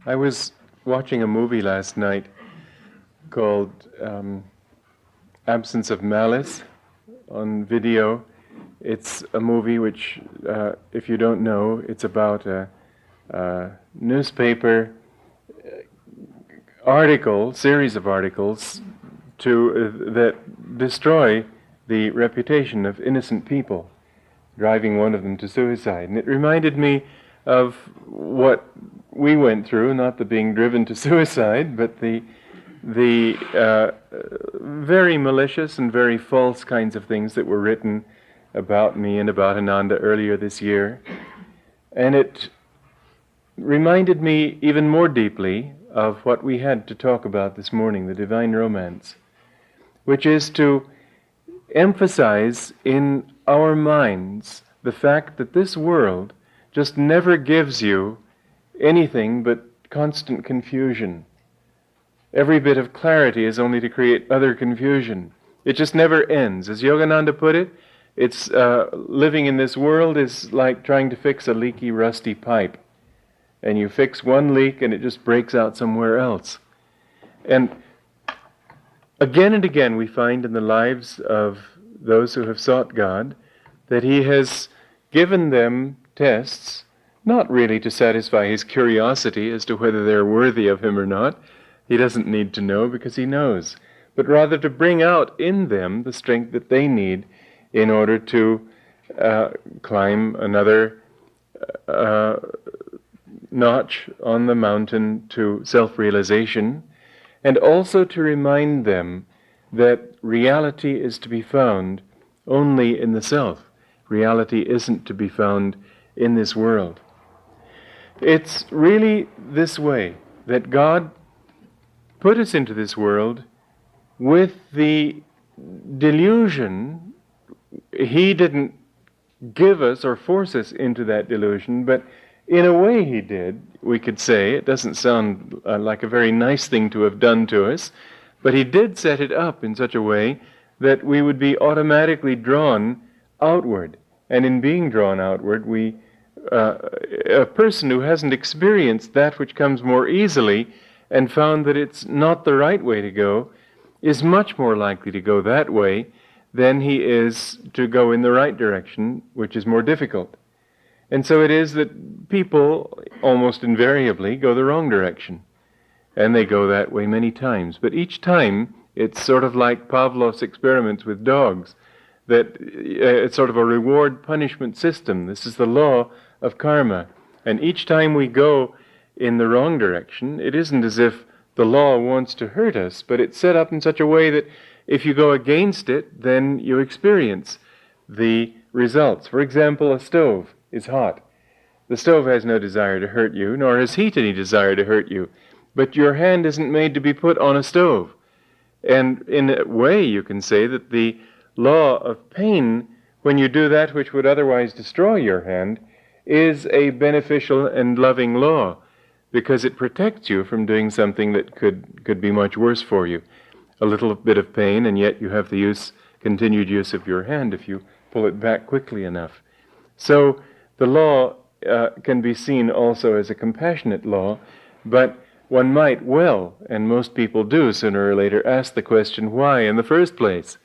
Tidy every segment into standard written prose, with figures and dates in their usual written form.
I was watching a movie last night called Absence of Malice on video. It's a movie which, if you don't know, it's about a newspaper series of articles that destroy the reputation of innocent people, driving one of them to suicide. And it reminded me of what we went through, not the being driven to suicide, but the very malicious and very false kinds of things that were written about me and about Ananda earlier this year. And it reminded me even more deeply of what we had to talk about this morning, the divine romance, which is to emphasize in our minds the fact that this world just never gives you anything but constant confusion. Every bit of clarity is only to create other confusion. It just never ends. As Yogananda put it, it's living in this world is like trying to fix a leaky, rusty pipe. And you fix one leak and it just breaks out somewhere else. And again and again we find in the lives of those who have sought God that He has given them tests, not really to satisfy His curiosity as to whether they're worthy of Him or not. He doesn't need to know because He knows, but rather to bring out in them the strength that they need in order to climb another notch on the mountain to self-realization, and also to remind them that reality is to be found only in the self. Reality isn't to be found in this world. It's really this way that God put us into this world with the delusion. He didn't give us or force us into that delusion, but in a way He did, we could say. It doesn't sound like a very nice thing to have done to us, but He did set it up in such a way that we would be automatically drawn outward. And in being drawn outward, a person who hasn't experienced that which comes more easily and found that it's not the right way to go, is much more likely to go that way than he is to go in the right direction, which is more difficult. And so it is that people almost invariably go the wrong direction. And they go that way many times. But each time, it's sort of like Pavlov's experiments with dogs, that it's sort of a reward-punishment system. This is the law of karma. And each time we go in the wrong direction, it isn't as if the law wants to hurt us, but it's set up in such a way that if you go against it, then you experience the results. For example, a stove is hot. The stove has no desire to hurt you, nor has heat any desire to hurt you. But your hand isn't made to be put on a stove. And in a way, you can say that the law of pain, when you do that which would otherwise destroy your hand, is a beneficial and loving law, because it protects you from doing something that could be much worse for you. A little bit of pain, and yet you have the continued use of your hand if you pull it back quickly enough. So the law can be seen also as a compassionate law, but one might well, and most people do sooner or later, ask the question, why in the first place?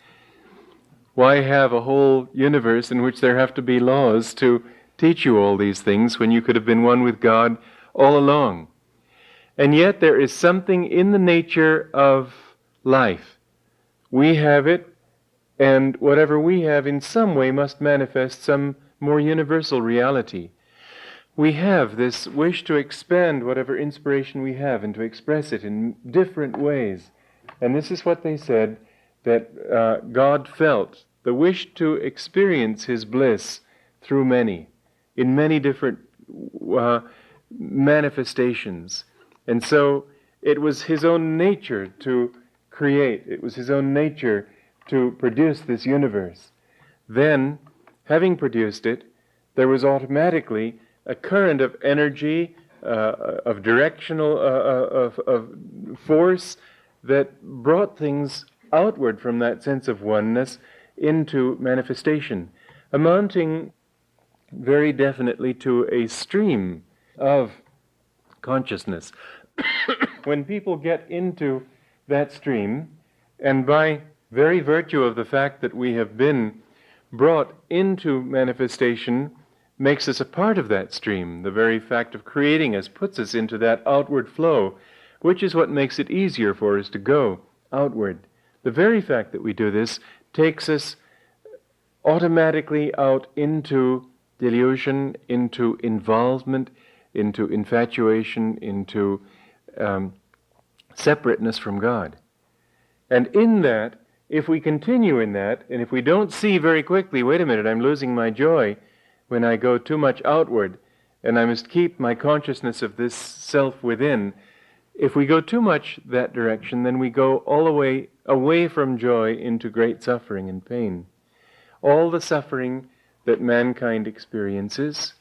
Why have a whole universe in which there have to be laws to teach you all these things when you could have been one with God all along? And yet there is something in the nature of life. We have it, and whatever we have in some way must manifest some more universal reality. We have this wish to expand whatever inspiration we have and to express it in different ways. And this is what they said, that God felt, the wish to experience His bliss through many, in many different manifestations. And so it was His own nature to create. It was His own nature to produce this universe. Then, having produced it, there was automatically a current of energy, of directional, of force that brought things outward from that sense of oneness into manifestation, amounting very definitely to a stream of consciousness. When people get into that stream, and by very virtue of the fact that we have been brought into manifestation, makes us a part of that stream. The very fact of creating us puts us into that outward flow, which is what makes it easier for us to go outward. The very fact that we do this takes us automatically out into delusion, into involvement, into infatuation, into separateness from God. And in that, if we continue in that, and if we don't see very quickly, wait a minute, I'm losing my joy when I go too much outward, and I must keep my consciousness of this self within, if we go too much that direction, then we go all the way away from joy into great suffering and pain. All the suffering that mankind experiences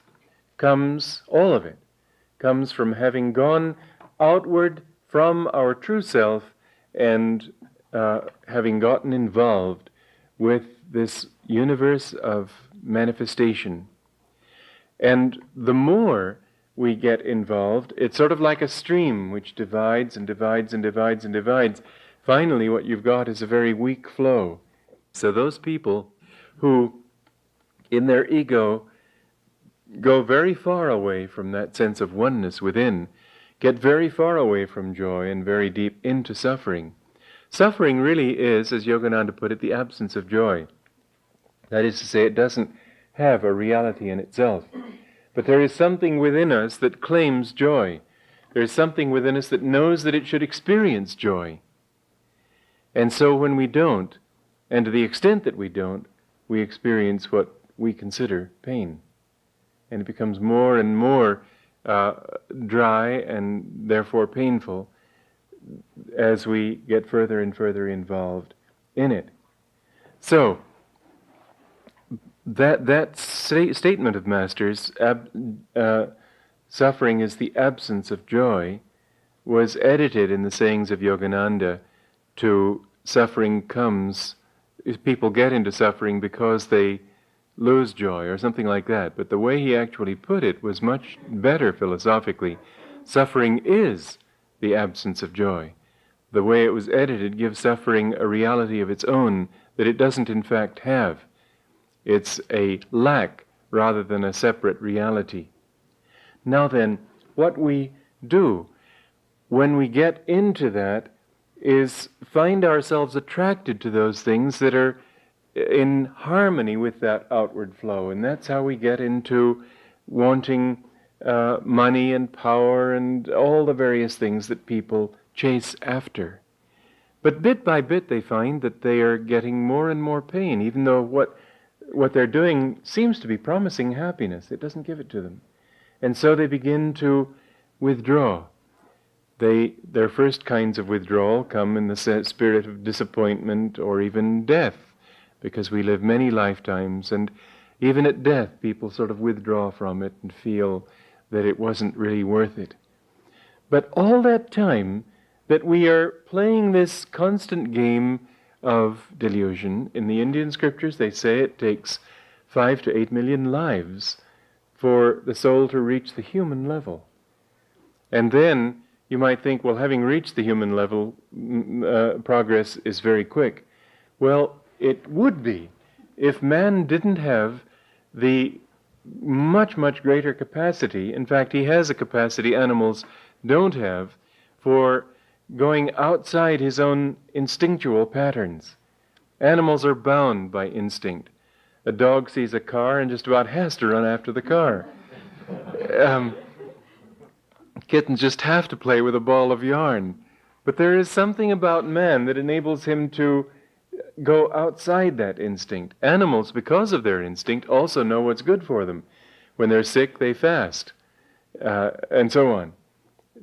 all of it, comes from having gone outward from our true self and having gotten involved with this universe of manifestation. And the more we get involved, it's sort of like a stream which divides and divides and divides and divides. Finally, what you've got is a very weak flow. So those people who, in their ego, go very far away from that sense of oneness within, get very far away from joy and very deep into suffering. Suffering really is, as Yogananda put it, the absence of joy. That is to say, it doesn't have a reality in itself. But there is something within us that claims joy. There is something within us that knows that it should experience joy. And so when we don't, and to the extent that we don't, we experience what we consider pain. And it becomes more and more dry and therefore painful as we get further and further involved in it. So, that statement of Master's, suffering is the absence of joy, was edited in the sayings of Yogananda to suffering comes, people get into suffering because they lose joy or something like that. But the way he actually put it was much better philosophically. Suffering is the absence of joy. The way it was edited gives suffering a reality of its own that it doesn't in fact have. It's a lack rather than a separate reality. Now then, what we do when we get into that is find ourselves attracted to those things that are in harmony with that outward flow. And that's how we get into wanting money and power and all the various things that people chase after. But bit by bit they find that they are getting more and more pain, even though what they're doing seems to be promising happiness. It doesn't give it to them. And so they begin to withdraw. Their first kinds of withdrawal come in the spirit of disappointment or even death, because we live many lifetimes, and even at death people sort of withdraw from it and feel that it wasn't really worth it. But all that time that we are playing this constant game of delusion, in the Indian scriptures they say it takes 5 to 8 million lives for the soul to reach the human level. And then you might think, well, having reached the human level, progress is very quick. Well, it would be if man didn't have the much, much greater capacity. In fact, he has a capacity animals don't have for going outside his own instinctual patterns. Animals are bound by instinct. A dog sees a car and just about has to run after the car. Kittens just have to play with a ball of yarn. But there is something about man that enables him to go outside that instinct. Animals, because of their instinct, also know what's good for them. When they're sick, they fast, and so on.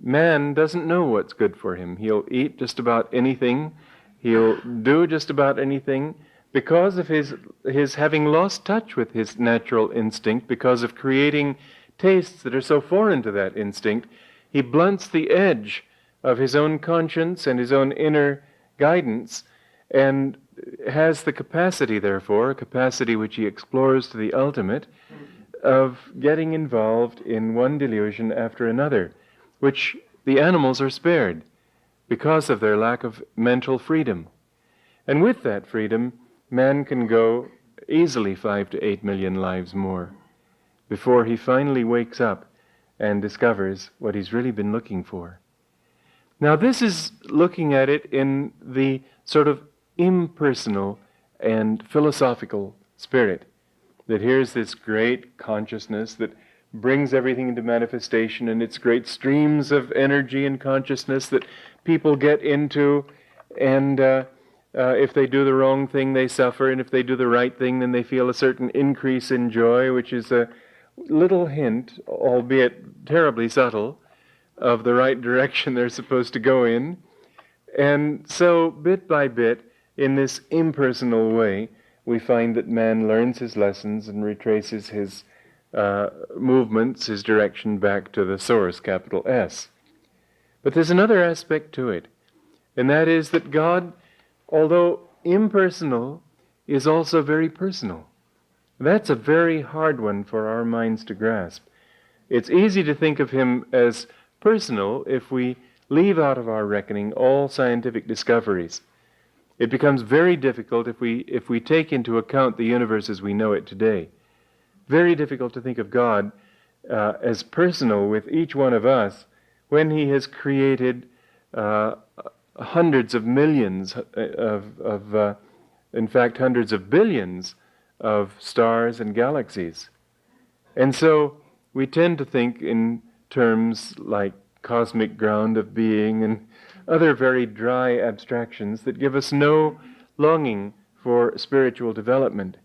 Man doesn't know what's good for him. He'll eat just about anything. He'll do just about anything because of his having lost touch with his natural instinct, because of creating tastes that are so foreign to that instinct. He blunts the edge of his own conscience and his own inner guidance, and has the capacity, therefore, a capacity which he explores to the ultimate, of getting involved in one delusion after another. which the animals are spared because of their lack of mental freedom. And with that freedom, man can go easily 5 to 8 million lives more before he finally wakes up and discovers what he's really been looking for. Now, this is looking at it in the sort of impersonal and philosophical spirit, that here's this great consciousness that brings everything into manifestation, and it's great streams of energy and consciousness that people get into, and if they do the wrong thing, they suffer, and if they do the right thing, then they feel a certain increase in joy, which is a little hint, albeit terribly subtle, of the right direction they're supposed to go in. And so, bit by bit, in this impersonal way, we find that man learns his lessons and retraces his movements, his direction back to the source, capital S. But there's another aspect to it, and that is that God, although impersonal, is also very personal. That's a very hard one for our minds to grasp. It's easy to think of him as personal if we leave out of our reckoning all scientific discoveries. It becomes very difficult if we take into account the universe as we know it today. Very difficult to think of God as personal with each one of us when he has created hundreds of millions in fact hundreds of billions of stars and galaxies. And so we tend to think in terms like cosmic ground of being and other very dry abstractions that give us no longing for spiritual development.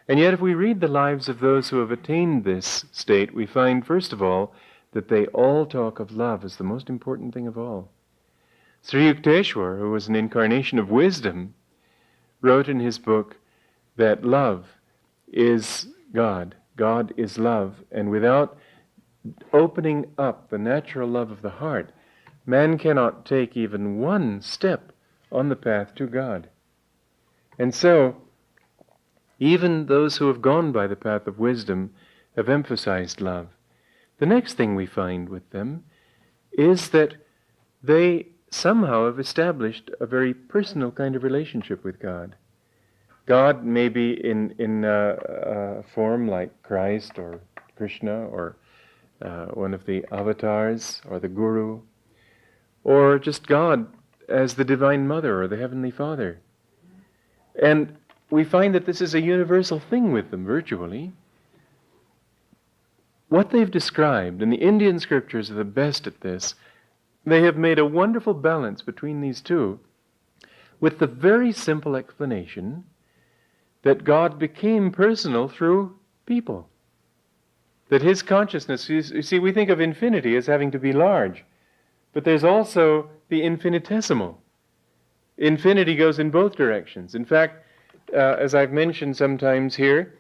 And yet if we read the lives of those who have attained this state, we find, first of all, that they all talk of love as the most important thing of all. Sri Yukteswar, who was an incarnation of wisdom, wrote in his book that love is God. God is love, and without opening up the natural love of the heart, man cannot take even one step on the path to God. And so, even those who have gone by the path of wisdom have emphasized love. The next thing we find with them is that they somehow have established a very personal kind of relationship with God. God may be in a form like Christ or Krishna or one of the avatars or the Guru, or just God as the Divine Mother or the Heavenly Father. And we find that this is a universal thing with them, virtually. What they've described, and the Indian scriptures are the best at this, they have made a wonderful balance between these two, with the very simple explanation that God became personal through people. That his consciousness, you see, we think of infinity as having to be large, but there's also the infinitesimal. Infinity goes in both directions. In fact, as I've mentioned sometimes here,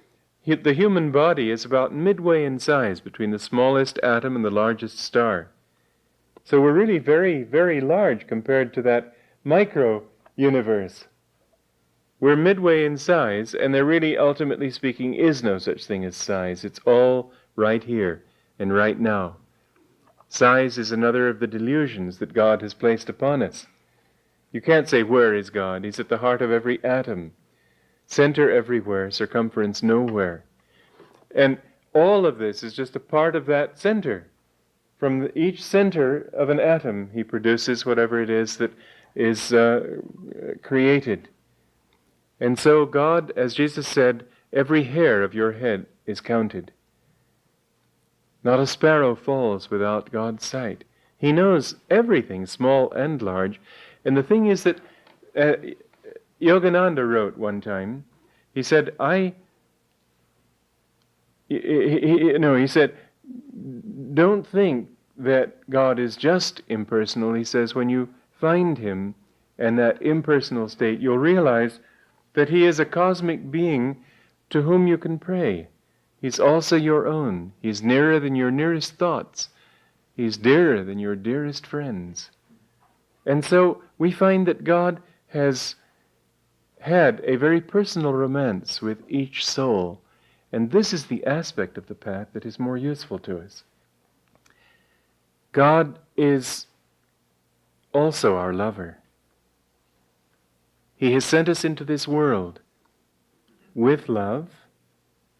the human body is about midway in size between the smallest atom and the largest star. So we're really very, very large compared to that micro-universe. We're midway in size, and there really, ultimately speaking, is no such thing as size. It's all right here and right now. Size is another of the delusions that God has placed upon us. You can't say, where is God? He's at the heart of every atom. Center everywhere, circumference nowhere. And all of this is just a part of that center. From each center of an atom, he produces whatever it is that is created. And so God, as Jesus said, every hair of your head is counted. Not a sparrow falls without God's sight. He knows everything, small and large. And the thing is that Yogananda wrote one time, he said, he said, don't think that God is just impersonal. He says, when you find him in that impersonal state, you'll realize that he is a cosmic being to whom you can pray. He's also your own. He's nearer than your nearest thoughts. He's dearer than your dearest friends. And so we find that God has had a very personal romance with each soul. And this is the aspect of the path that is more useful to us. God is also our lover. He has sent us into this world with love,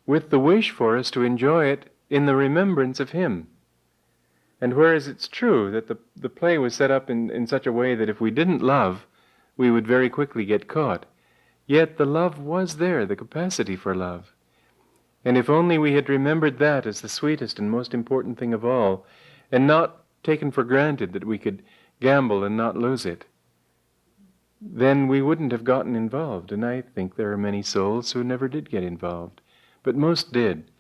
with the wish for us to enjoy it in the remembrance of Him. And whereas it's true that the play was set up in such a way that if we didn't love, we would very quickly get caught, yet the love was there, the capacity for love. And if only we had remembered that as the sweetest and most important thing of all, and not taken for granted that we could gamble and not lose it, then we wouldn't have gotten involved. And I think there are many souls who never did get involved. But most did.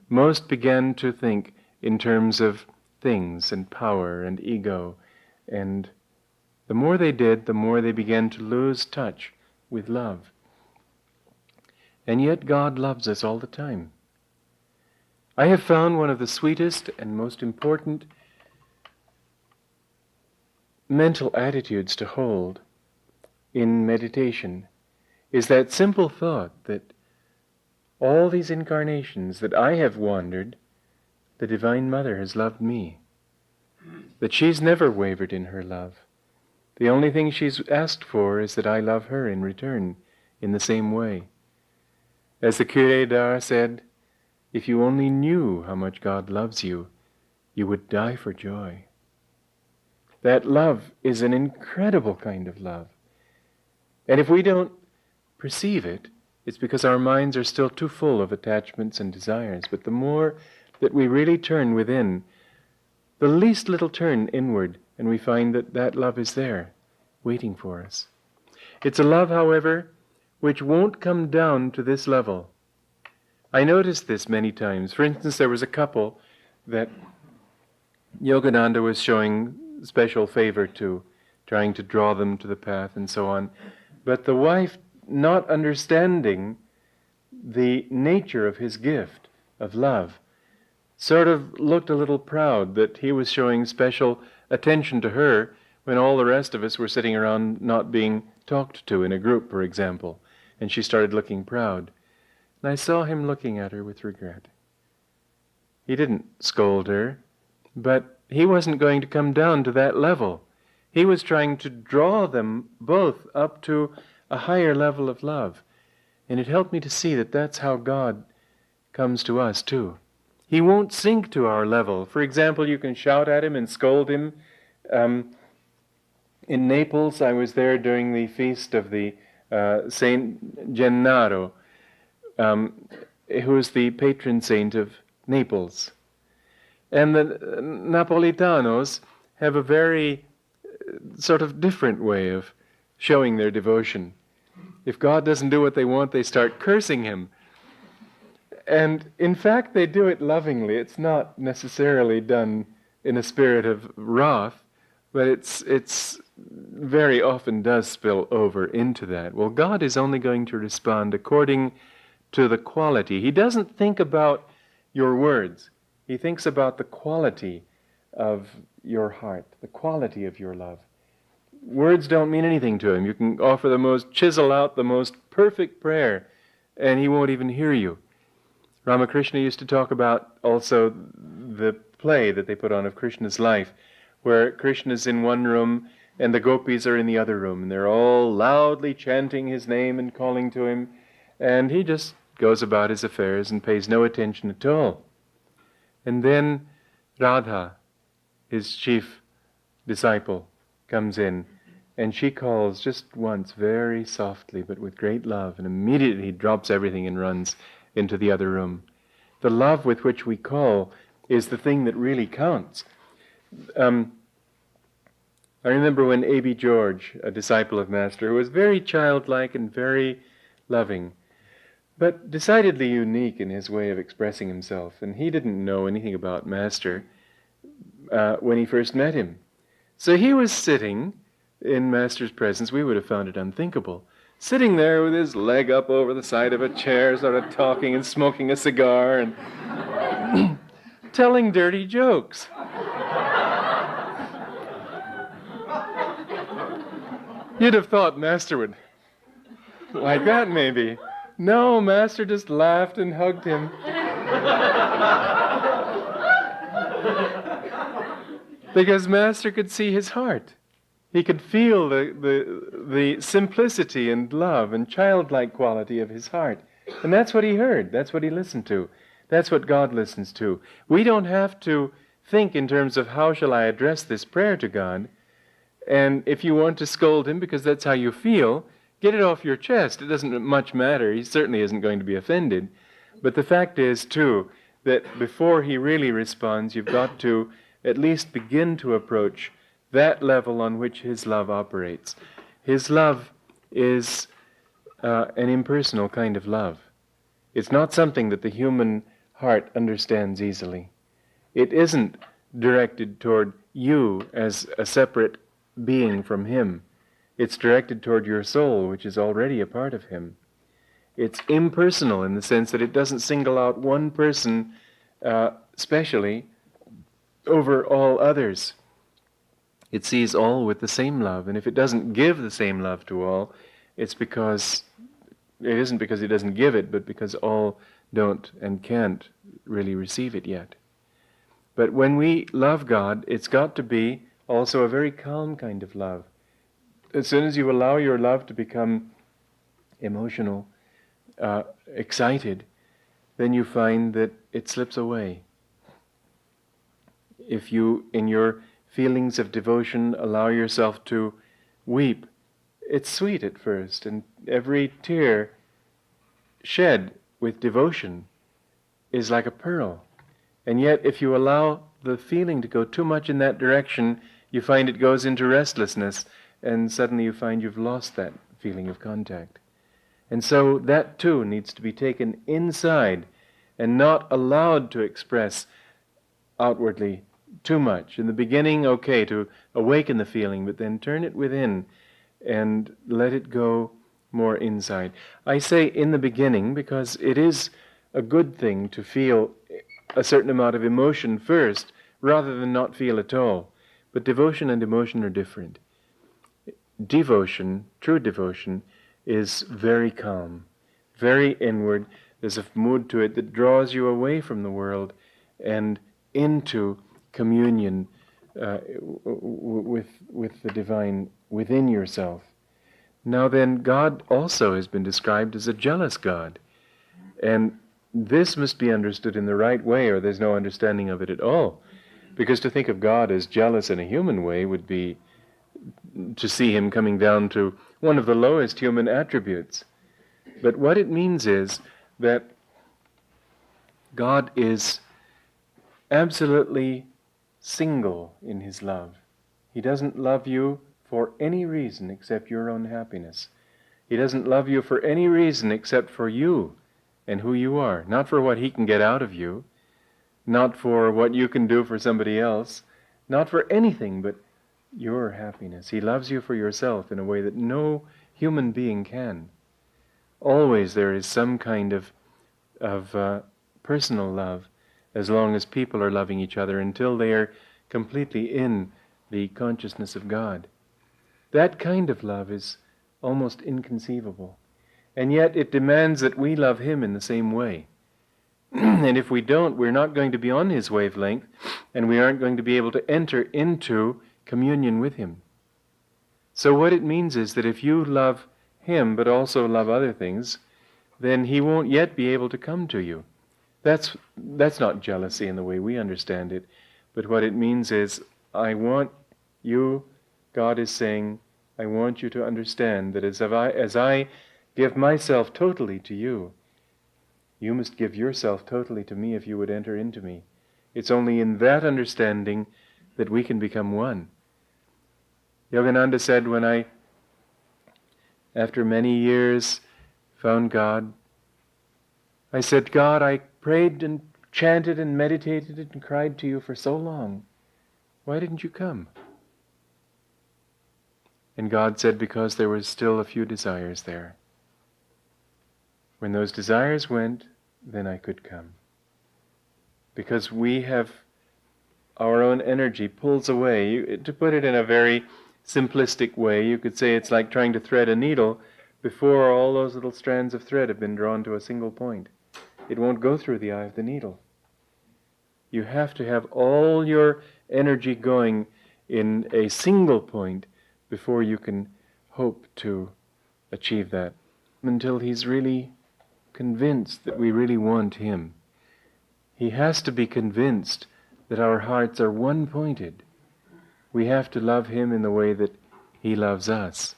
Most began to think in terms of things and power and ego. And the more they did, the more they began to lose touch with love. And yet God loves us all the time. I have found one of the sweetest and most important mental attitudes to hold in meditation is that simple thought that all these incarnations that I have wandered, the Divine Mother has loved me. That she's never wavered in her love. The only thing she's asked for is that I love her in return in the same way. As the Curé d'Ars said, if you only knew how much God loves you, you would die for joy. That love is an incredible kind of love. And if we don't perceive it, it's because our minds are still too full of attachments and desires. But the more that we really turn within, the least little turn inward, and we find that that love is there, waiting for us. It's a love, however, which won't come down to this level. I noticed this many times. For instance, there was a couple that Yogananda was showing special favor to, trying to draw them to the path and so on. But the wife, not understanding the nature of his gift of love, sort of looked a little proud that he was showing special attention to her when all the rest of us were sitting around not being talked to in a group, for example. And she started looking proud. And I saw him looking at her with regret. He didn't scold her, but he wasn't going to come down to that level. He was trying to draw them both up to a higher level of love. And it helped me to see that that's how God comes to us too. He won't sink to our level. For example, you can shout at him and scold him. In Naples, I was there during the feast of the Saint Gennaro, who is the patron saint of Naples. And the Napolitanos have a very sort of different way of showing their devotion. If God doesn't do what they want, they start cursing him. And in fact, they do it lovingly. It's not necessarily done in a spirit of wrath, but it's very often does spill over into that. Well, God is only going to respond according to the quality. He doesn't think about your words. He thinks about the quality of your heart, the quality of your love. Words don't mean anything to him. You can offer chisel out the most perfect prayer, and he won't even hear you. Ramakrishna used to talk about also the play that they put on of Krishna's life, where Krishna's in one room and the gopis are in the other room, and they're all loudly chanting his name and calling to him, and he just goes about his affairs and pays no attention at all. And then Radha, his chief disciple, comes in, and she calls just once very softly but with great love, and immediately he drops everything and runs into the other room. The love with which we call is the thing that really counts. I remember when A.B. George, a disciple of Master, who was very childlike and very loving, but decidedly unique in his way of expressing himself, and he didn't know anything about Master when he first met him. So he was sitting in Master's presence. We would have found it unthinkable. Sitting there with his leg up over the side of a chair, sort of talking and smoking a cigar and telling dirty jokes. You'd have thought Master would like that, maybe. No, Master just laughed and hugged him. Because Master could see his heart. He could feel the simplicity and love and childlike quality of his heart. And that's what he heard. That's what he listened to. That's what God listens to. We don't have to think in terms of how shall I address this prayer to God. And if you want to scold him because that's how you feel, get it off your chest. It doesn't much matter. He certainly isn't going to be offended. But the fact is, too, that before he really responds, you've got to at least begin to approach that level on which his love operates. His love is an impersonal kind of love. It's not something that the human heart understands easily. It isn't directed toward you as a separate being from him. It's directed toward your soul, which is already a part of him. It's impersonal in the sense that it doesn't single out one person specially over all others. It sees all with the same love, and if it doesn't give the same love to all, it isn't because it doesn't give it, but because all don't and can't really receive it yet. But when we love God, it's got to be also a very calm kind of love. As soon as you allow your love to become emotional, excited, then you find that it slips away. If you, in your feelings of devotion, allow yourself to weep, it's sweet at first, and every tear shed with devotion is like a pearl. And yet, if you allow the feeling to go too much in that direction, you find it goes into restlessness, and suddenly you find you've lost that feeling of contact. And so that too needs to be taken inside and not allowed to express outwardly too much. In the beginning, okay, to awaken the feeling, but then turn it within and let it go more inside. I say in the beginning because it is a good thing to feel a certain amount of emotion first rather than not feel at all. But devotion and emotion are different. Devotion, true devotion, is very calm, very inward. There's a mood to it that draws you away from the world and into communion with the divine within yourself. Now then, God also has been described as a jealous God. And this must be understood in the right way, or there's no understanding of it at all. Because to think of God as jealous in a human way would be to see him coming down to one of the lowest human attributes. But what it means is that God is absolutely single in his love. He doesn't love you for any reason except your own happiness. He doesn't love you for any reason except for you and who you are, not for what he can get out of you, not for what you can do for somebody else, not for anything but your happiness. He loves you for yourself in a way that no human being can. Always there is some kind of personal love, as long as people are loving each other, until they are completely in the consciousness of God. That kind of love is almost inconceivable. And yet it demands that we love him in the same way. And if we don't, we're not going to be on his wavelength, and we aren't going to be able to enter into communion with him. So what it means is that if you love him but also love other things, then he won't yet be able to come to you. That's not jealousy in the way we understand it, but what it means is, I want you, God is saying, I want you to understand that as I give myself totally to you, you must give yourself totally to me if you would enter into me. It's only in that understanding that we can become one. Yogananda said, when I, after many years, found God, I said, God, I prayed and chanted and meditated and cried to you for so long. Why didn't you come? And God said, because there was still a few desires there. When those desires went, then I could come. Because we have, our own energy pulls away. To put it in a very simplistic way, you could say it's like trying to thread a needle before all those little strands of thread have been drawn to a single point. It won't go through the eye of the needle. You have to have all your energy going in a single point before you can hope to achieve that, until he's really convinced that we really want him. He has to be convinced that our hearts are one-pointed. We have to love him in the way that he loves us.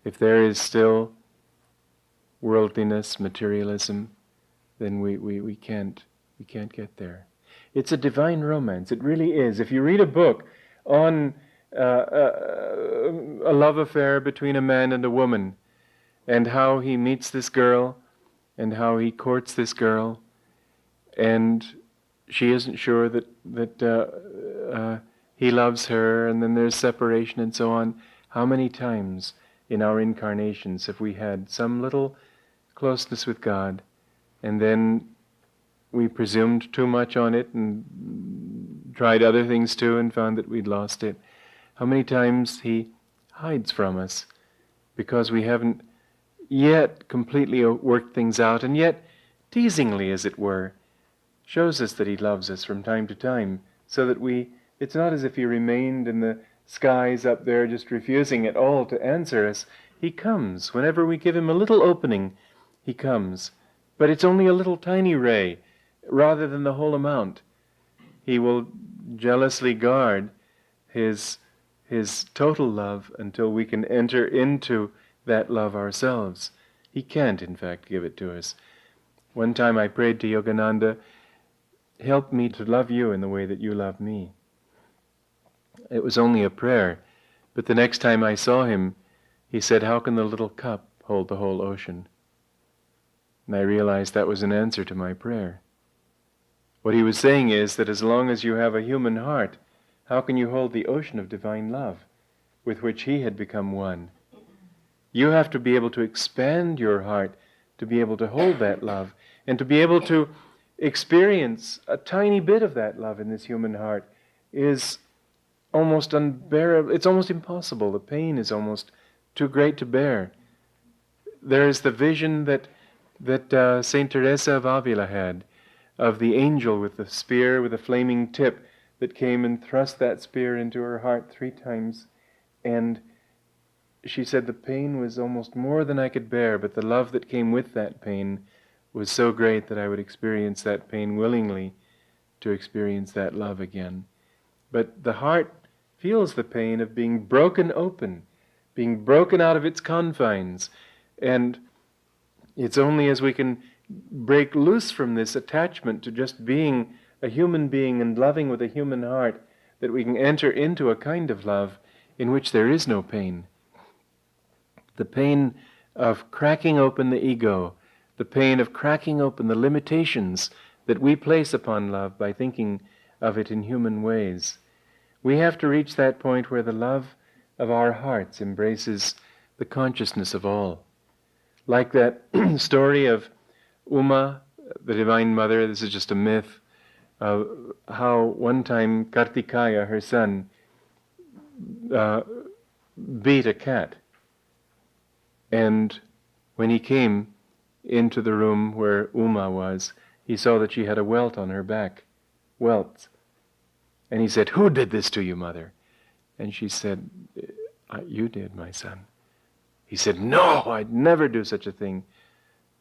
If there is still worldliness, materialism, then we can't get there. It's a divine romance. It really is. If you read a book on a love affair between a man and a woman, and how he meets this girl, and how he courts this girl, and she isn't sure that he loves her, and then there's separation and so on. How many times in our incarnations have we had some little closeness with God, and then we presumed too much on it and tried other things too and found that we'd lost it? How many times he hides from us because we haven't yet completely worked things out, and yet teasingly, as it were, shows us that he loves us from time to time, so that it's not as if he remained in the skies up there just refusing at all to answer us. He comes. Whenever we give him a little opening, he comes. But it's only a little tiny ray, rather than the whole amount. He will jealously guard his total love until we can enter into that love ourselves. He can't, in fact, give it to us. One time I prayed to Yogananda, help me to love you in the way that you love me. It was only a prayer, but the next time I saw him, he said, how can the little cup hold the whole ocean? And I realized that was an answer to my prayer. What he was saying is that as long as you have a human heart, how can you hold the ocean of divine love with which he had become one? You have to be able to expand your heart to be able to hold that love, and to be able to experience a tiny bit of that love in this human heart is almost unbearable. It's almost impossible. The pain is almost too great to bear. There is the vision that Saint Teresa of Avila had of the angel with the spear with a flaming tip that came and thrust that spear into her heart 3 times, and she said the pain was almost more than I could bear, but the love that came with that pain was so great that I would experience that pain willingly to experience that love again. But the heart feels the pain of being broken open, being broken out of its confines, and it's only as we can break loose from this attachment to just being a human being and loving with a human heart that we can enter into a kind of love in which there is no pain. The pain of cracking open the ego, the pain of cracking open the limitations that we place upon love by thinking of it in human ways. We have to reach that point where the love of our hearts embraces the consciousness of all. Like that story of Uma, the Divine Mother, this is just a myth, how one time Kartikaya, her son, beat a cat. And when he came into the room where Uma was, he saw that she had a welt on her back. Welts. And he said, "Who did this to you, mother?" And she said, "You did, my son." He said, "No, I'd never do such a thing."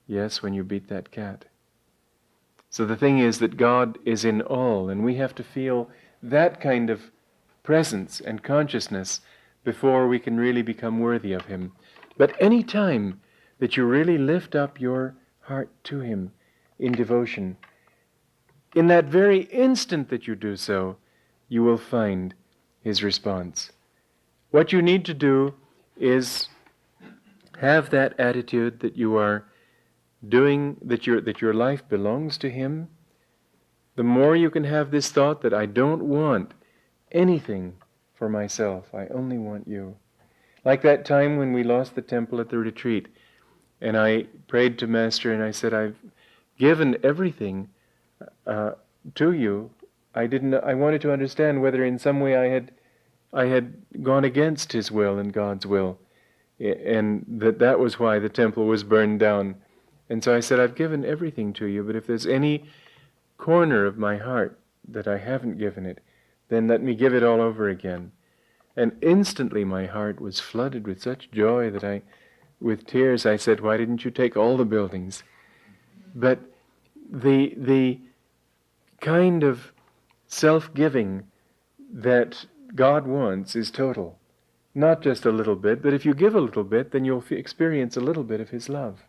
"Yes, when you beat that cat." So the thing is that God is in all, and we have to feel that kind of presence and consciousness before we can really become worthy of him. But any time that you really lift up your heart to him in devotion, in that very instant that you do so, you will find his response. What you need to do is have that attitude that you are doing, that your life belongs to him. The more you can have this thought that I don't want anything for myself, I only want you. Like that time when we lost the temple at the retreat, and I prayed to Master and I said, I've given everything to you. I wanted to understand whether in some way I had gone against his will and God's will, and that was why the temple was burned down. And so I said, I've given everything to you, but if there's any corner of my heart that I haven't given it, then let me give it all over again. And instantly my heart was flooded with such joy that with tears, I said, why didn't you take all the buildings? But the kind of self-giving that God wants is total. Not just a little bit, but if you give a little bit, then you'll experience a little bit of His love.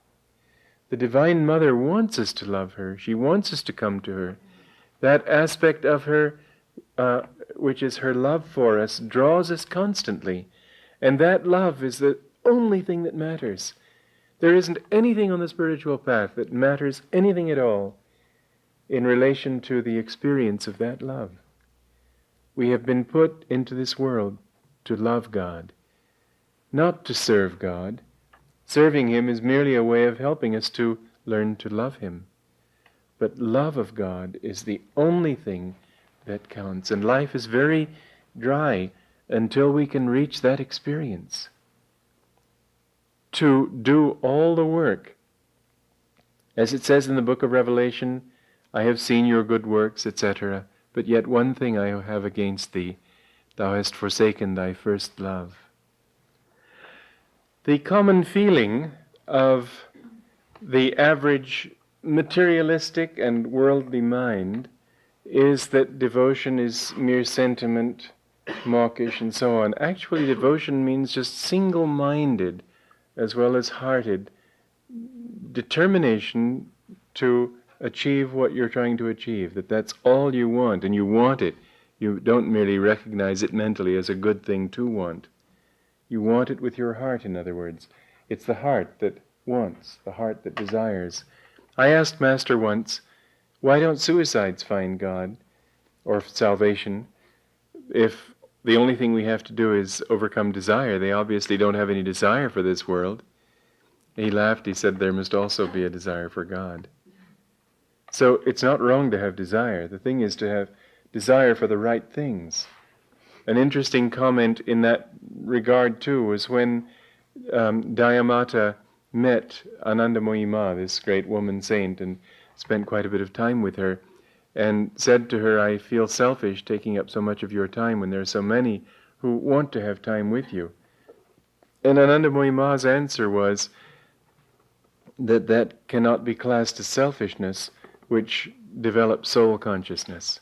The Divine Mother wants us to love her. She wants us to come to her. That aspect of her, which is her love for us, draws us constantly. And that love is the only thing that matters. There isn't anything on the spiritual path that matters anything at all in relation to the experience of that love. We have been put into this world to love God, not to serve God. Serving Him is merely a way of helping us to learn to love Him. But love of God is the only thing that counts, and life is very dry until we can reach that experience. To do all the work. As it says in the book of Revelation, I have seen your good works, etc., but yet one thing I have against thee, thou hast forsaken thy first love. The common feeling of the average materialistic and worldly mind is that devotion is mere sentiment, mawkish, and so on. Actually, devotion means just single-minded as well as hearted determination to achieve what you're trying to achieve, that's all you want, and you want it. You don't merely recognize it mentally as a good thing to want. You want it with your heart, in other words. It's the heart that wants, the heart that desires. I asked Master once, why don't suicides find God or salvation if the only thing we have to do is overcome desire? They obviously don't have any desire for this world. He laughed. He said there must also be a desire for God. So it's not wrong to have desire. The thing is to have desire for the right things. An interesting comment in that regard too was when Dayamata met Ananda Ma, this great woman saint, and spent quite a bit of time with her, and said to her, I feel selfish taking up so much of your time when there are so many who want to have time with you. And Ananda Ma's answer was that cannot be classed as selfishness, which develops soul consciousness.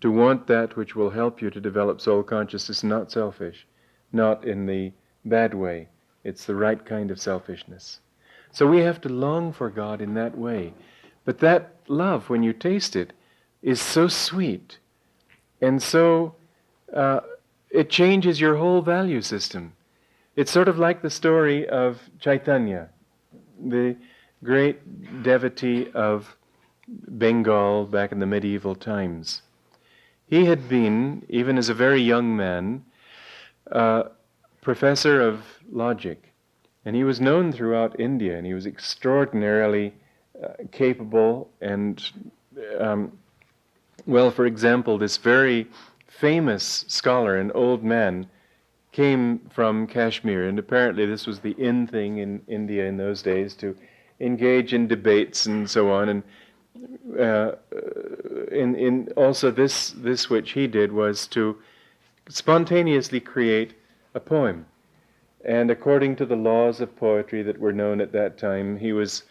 To want that which will help you to develop soul consciousness is not selfish, not in the bad way. It's the right kind of selfishness. So we have to long for God in that way. But that love, when you taste it, is so sweet, and so it changes your whole value system. It's sort of like the story of Chaitanya, the great devotee of Bengal back in the medieval times. He had been, even as a very young man, professor of logic, and he was known throughout India, and he was extraordinarily capable and, for example, this very famous scholar, an old man, came from Kashmir, and apparently this was the in thing in India in those days, to engage in debates and so on, and in also this which he did was to spontaneously create a poem. And according to the laws of poetry that were known at that time, he was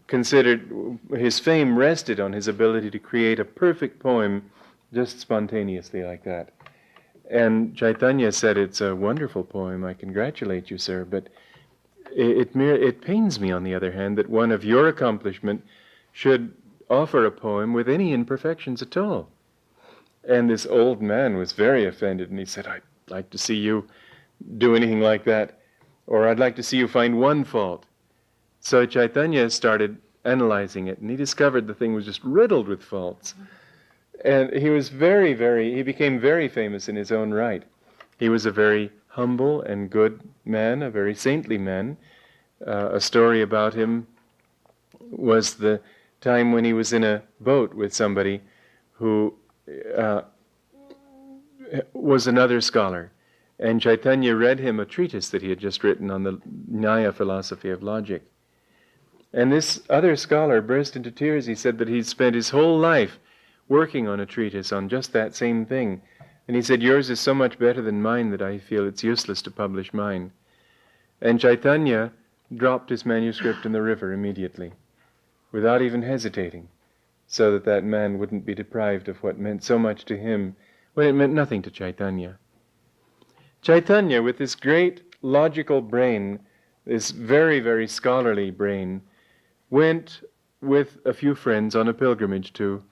considered, his fame rested on his ability to create a perfect poem just spontaneously like that. And Chaitanya said, it's a wonderful poem, I congratulate you, sir, but it pains me, on the other hand, that one of your accomplishment should offer a poem with any imperfections at all. And this old man was very offended, and he said, I'd like to see you do anything like that, or I'd like to see you find one fault. So Chaitanya started analyzing it, and he discovered the thing was just riddled with faults. And he was he became very famous in his own right. He was a very humble and good man, a very saintly man. A story about him was the time when he was in a boat with somebody who was another scholar. And Chaitanya read him a treatise that he had just written on the Nyaya philosophy of logic. And this other scholar burst into tears. He said that he'd spent his whole life working on a treatise on just that same thing. And he said, yours is so much better than mine that I feel it's useless to publish mine. And Chaitanya dropped his manuscript in the river immediately, without even hesitating, so that that man wouldn't be deprived of what meant so much to him when it meant nothing to Chaitanya. Chaitanya, with this great logical brain, this very, very scholarly brain, went with a few friends on a pilgrimage to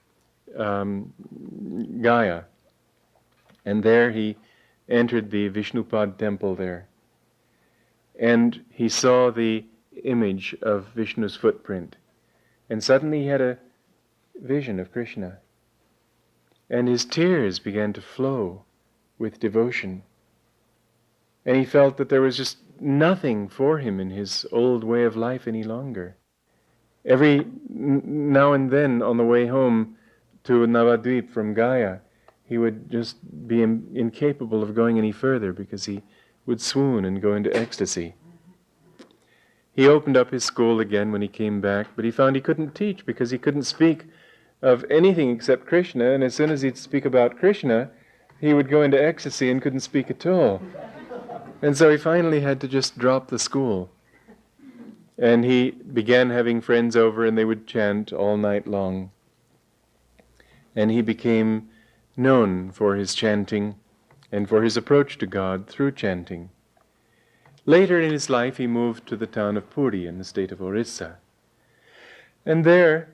Gaya. And there he entered the Vishnupad temple there. And he saw the image of Vishnu's footprint. And suddenly he had a vision of Krishna. And his tears began to flow with devotion. And he felt that there was just nothing for him in his old way of life any longer. Every now and then on the way home to Navadvip from Gaya, he would just be incapable of going any further because he would swoon and go into ecstasy. He opened up his school again when he came back, but he found he couldn't teach because he couldn't speak of anything except Krishna, and as soon as he'd speak about Krishna, he would go into ecstasy and couldn't speak at all. And so he finally had to just drop the school. And he began having friends over, and they would chant all night long. And he became known for his chanting and for his approach to God through chanting. Later in his life, he moved to the town of Puri in the state of Orissa. And there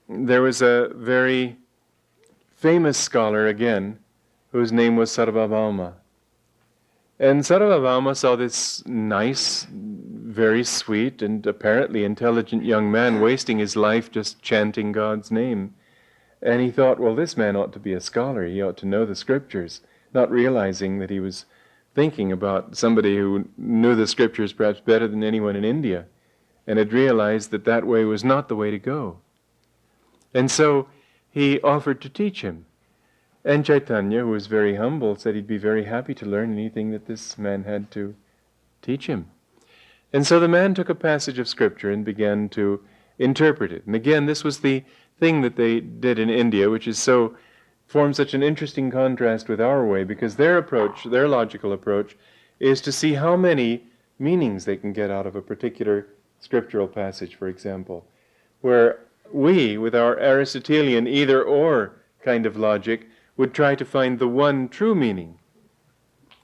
was a very famous scholar again, whose name was Sarvabhauma. And Sarvabhauma saw this nice, very sweet, and apparently intelligent young man wasting his life just chanting God's name. And he thought, well, this man ought to be a scholar. He ought to know the scriptures, not realizing that he was thinking about somebody who knew the scriptures perhaps better than anyone in India, and had realized that that way was not the way to go. And so he offered to teach him. And Chaitanya, who was very humble, said he'd be very happy to learn anything that this man had to teach him. And so the man took a passage of scripture and began to interpret it. And again, this was the thing that they did in India, which forms such an interesting contrast with our way, because their approach, their logical approach, is to see how many meanings they can get out of a particular scriptural passage, for example, where we, with our Aristotelian either-or kind of logic, would try to find the one true meaning.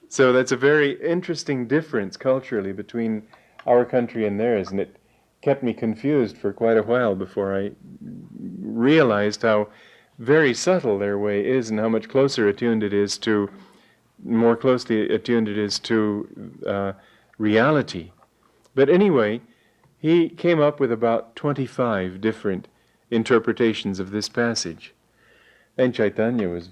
So that's a very interesting difference culturally between our country and theirs, and it kept me confused for quite a while before I realized how very subtle their way is and how much more closely attuned it is to reality. But anyway, he came up with about 25 different interpretations of this passage. And Chaitanya was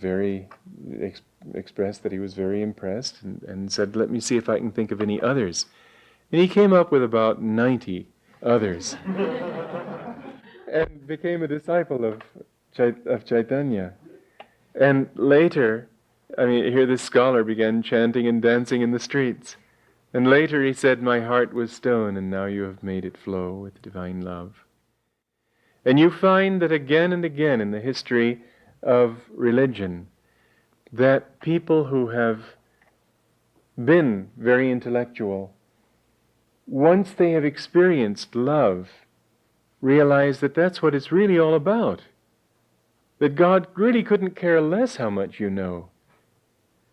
expressed that he was very impressed and said, let me see if I can think of any others. And he came up with about 90 others and became a disciple of Chaitanya. And later, here this scholar began chanting and dancing in the streets. And later he said, my heart was stone, and now you have made it flow with divine love. And you find that again and again in the history of religion, that people who have been very intellectual, once they have experienced love, realize that that's what it's really all about. That God really couldn't care less how much you know,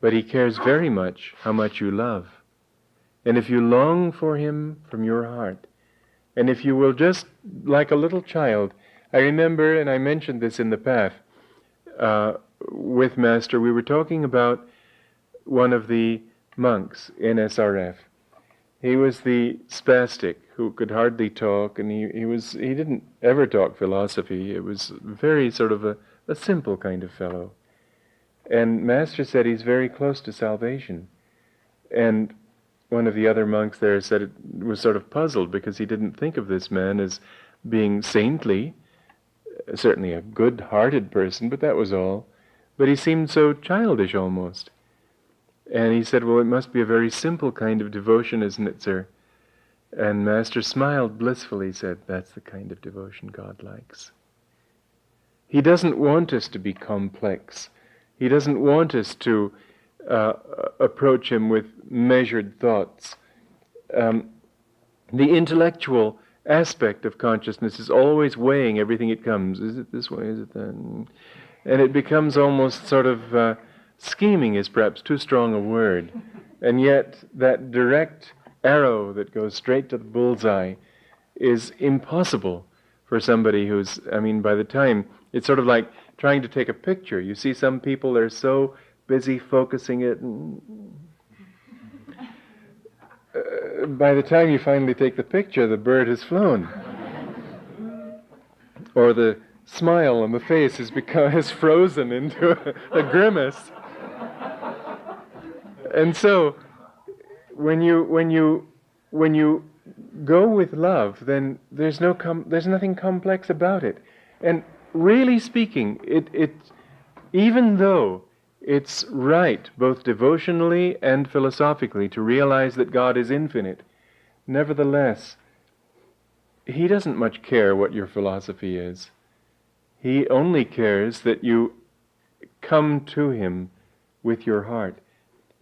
but He cares very much how much you love. And if you long for Him from your heart, and if you will just, like a little child, I remember, and I mentioned this in the path, with Master, we were talking about one of the monks in SRF. He was the spastic who could hardly talk, and he didn't ever talk philosophy. It was very sort of a simple kind of fellow. And Master said he's very close to salvation. And one of the other monks there said it was sort of puzzled because he didn't think of this man as being saintly, certainly a good-hearted person, but that was all. But he seemed so childish almost. And he said, well, it must be a very simple kind of devotion, isn't it, sir? And Master smiled blissfully, said, that's the kind of devotion God likes. He doesn't want us to be complex. He doesn't want us to approach him with measured thoughts. The intellectual aspect of consciousness is always weighing everything it comes. Is it this way? Is it that? And it becomes almost sort of scheming is perhaps too strong a word. And yet that direct arrow that goes straight to the bullseye is impossible for somebody who's, by the time, it's sort of like trying to take a picture. You see some people, they're so busy focusing it, and by the time you finally take the picture, the bird has flown. Or the smile on the face has frozen into a grimace. And so, when you go with love, then there's nothing complex about it. And really speaking, it even though it's right, both devotionally and philosophically, to realize that God is infinite, nevertheless, he doesn't much care what your philosophy is. He only cares that you come to him with your heart.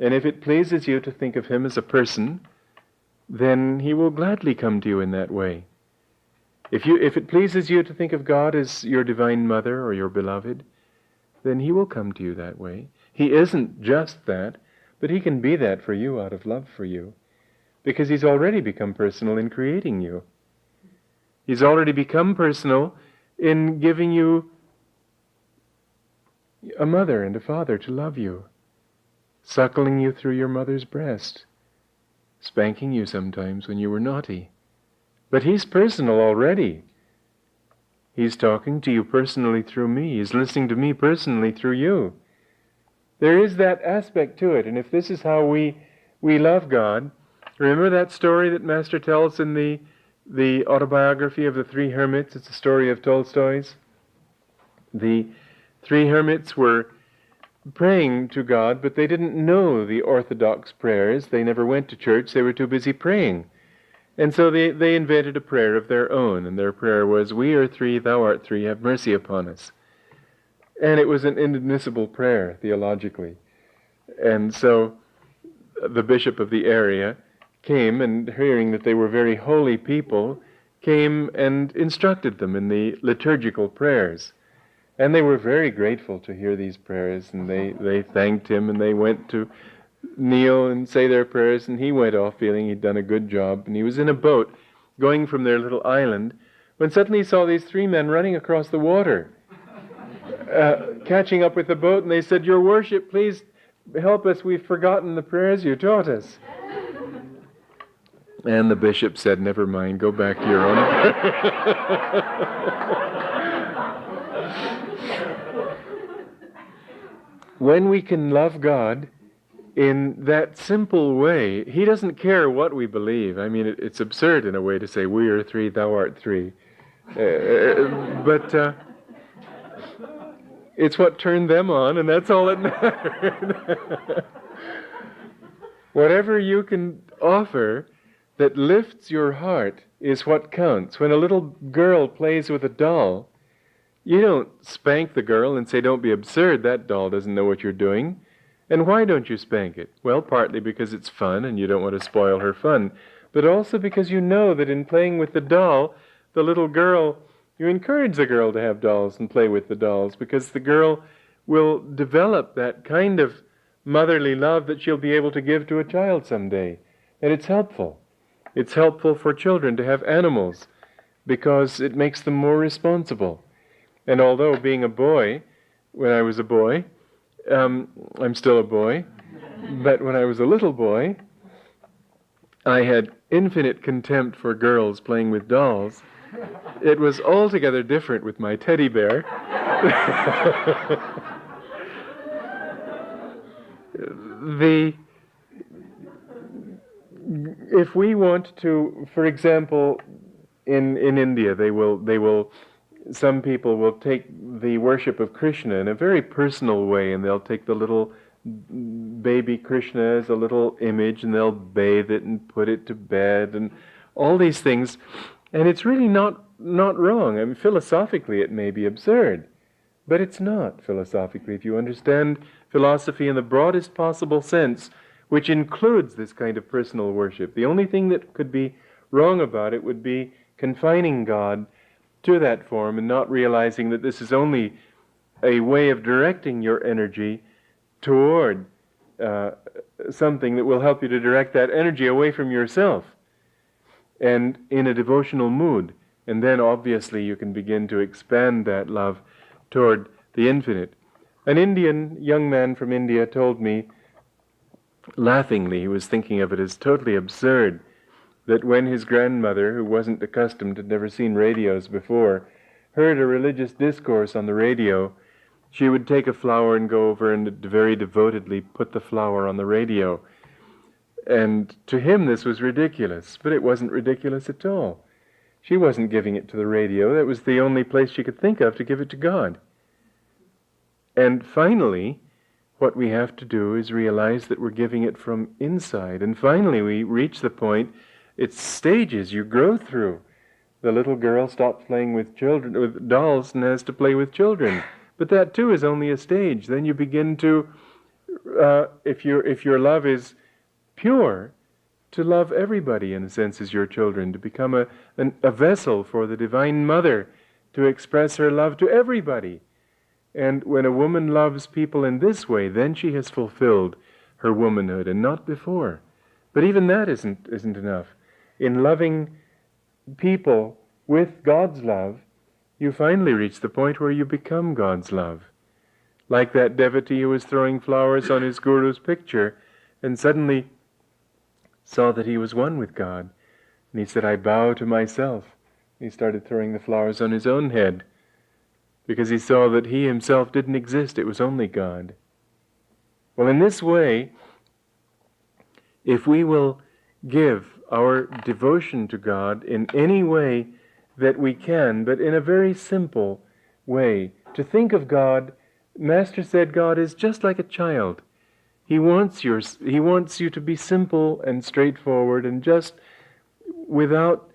And if it pleases you to think of him as a person, then he will gladly come to you in that way. If it pleases you to think of God as your divine mother or your beloved, then he will come to you that way. He isn't just that, but he can be that for you out of love for you, because he's already become personal in creating you. He's already become personal in giving you a mother and a father to love you, suckling you through your mother's breast, spanking you sometimes when you were naughty. But he's personal already. He's talking to you personally through me. He's listening to me personally through you. There is that aspect to it, and if this is how we love God, remember that story that Master tells in the autobiography of the three hermits? It's a story of Tolstoy's. The three hermits were praying to God, but they didn't know the orthodox prayers. They never went to church. They were too busy praying. And so they invented a prayer of their own, and their prayer was, "We are three, thou art three, have mercy upon us." And it was an inadmissible prayer, theologically. And so the bishop of the area came, and hearing that they were very holy people, came and instructed them in the liturgical prayers. And they were very grateful to hear these prayers, and they thanked him, and they went to kneel and say their prayers, and he went off feeling he'd done a good job. And he was in a boat going from their little island when suddenly he saw these three men running across the water, catching up with the boat, and they said, "Your worship, please help us, we've forgotten the prayers you taught us." And the bishop said, "Never mind, go back to your own." When we can love God in that simple way, he doesn't care what we believe. It's absurd in a way to say, "We are three, thou art three." But it's what turned them on, and that's all that mattered. Whatever you can offer that lifts your heart is what counts. When a little girl plays with a doll, you don't spank the girl and say, "Don't be absurd, that doll doesn't know what you're doing." And why don't you spank it? Well, partly because it's fun and you don't want to spoil her fun, but also because you know that in playing with the doll, the little girl, you encourage the girl to have dolls and play with the dolls, because the girl will develop that kind of motherly love that she'll be able to give to a child someday. And it's helpful. It's helpful for children to have animals because it makes them more responsible. And although being a boy, when I was a boy, I'm still a boy, but when I was a little boy, I had infinite contempt for girls playing with dolls. It was altogether different with my teddy bear. If we want to, for example, in India, some people will take the worship of Krishna in a very personal way, and they'll take the little baby Krishna as a little image, and they'll bathe it and put it to bed, and all these things. And it's really not wrong. Philosophically it may be absurd, But it's not, philosophically. If you understand philosophy in the broadest possible sense, which includes this kind of personal worship, the only thing that could be wrong about it would be confining God to that form and not realizing that this is only a way of directing your energy toward something that will help you to direct that energy away from yourself and in a devotional mood. And then obviously you can begin to expand that love toward the infinite. An Indian young man from India told me, laughingly, he was thinking of it as totally absurd, that when his grandmother, who wasn't accustomed, had never seen radios before, heard a religious discourse on the radio, she would take a flower and go over and very devotedly put the flower on the radio. And to him this was ridiculous, but it wasn't ridiculous at all. She wasn't giving it to the radio. That was the only place she could think of to give it to God. And finally, what we have to do is realize that we're giving it from inside. And finally we reach the point, it's stages you grow through. The little girl stops playing with children, with dolls, and has to play with children. But that too is only a stage. Then you begin to, if your love is pure, to love everybody in a sense as your children, to become a vessel for the Divine Mother to express her love to everybody. And when a woman loves people in this way, then she has fulfilled her womanhood, and not before. But even that isn't enough. In loving people with God's love, you finally reach the point where you become God's love. Like that devotee who was throwing flowers on his guru's picture, and suddenly saw that he was one with God. And he said, I bow to myself. He started throwing the flowers on his own head, because he saw that he himself didn't exist, it was only God. Well, in this way, if we will give our devotion to God in any way that we can, but in a very simple way, to think of God, Master said God is just like a child. He wants you to be simple and straightforward and just without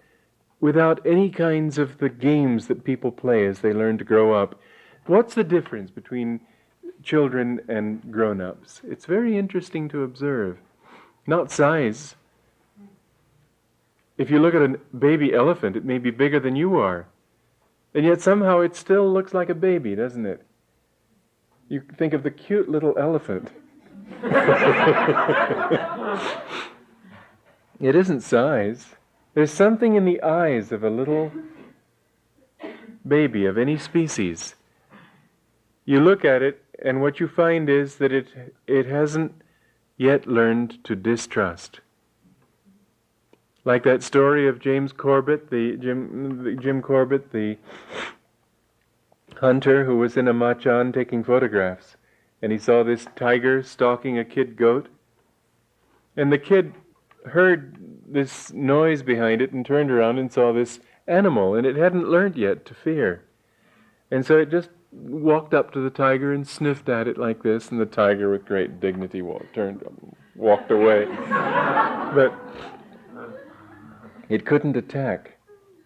any kinds of the games that people play as they learn to grow up. What's the difference between children and grown-ups? It's very interesting to observe. Not size. If you look at a baby elephant, it may be bigger than you are. And yet somehow it still looks like a baby, doesn't it? You think of the cute little elephant. It isn't size. There's something in the eyes of a little baby of any species. You look at it, and what you find is that it hasn't yet learned to distrust. Like that story of Jim Corbett, the hunter who was in a machan taking photographs, and he saw this tiger stalking a kid goat, and the kid heard this noise behind it and turned around and saw this animal, and it hadn't learned yet to fear. And so it just walked up to the tiger and sniffed at it like this, and the tiger with great dignity walked away. But it couldn't attack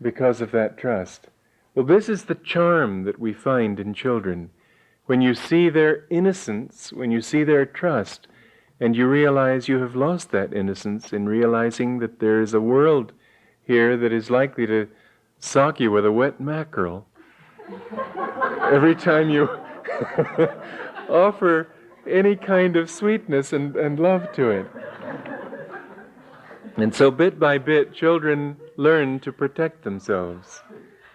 because of that trust. Well, this is the charm that we find in children. When you see their innocence, when you see their trust, and you realize you have lost that innocence in realizing that there is a world here that is likely to sock you with a wet mackerel every time you offer any kind of sweetness and love to it. And so bit by bit, children learn to protect themselves,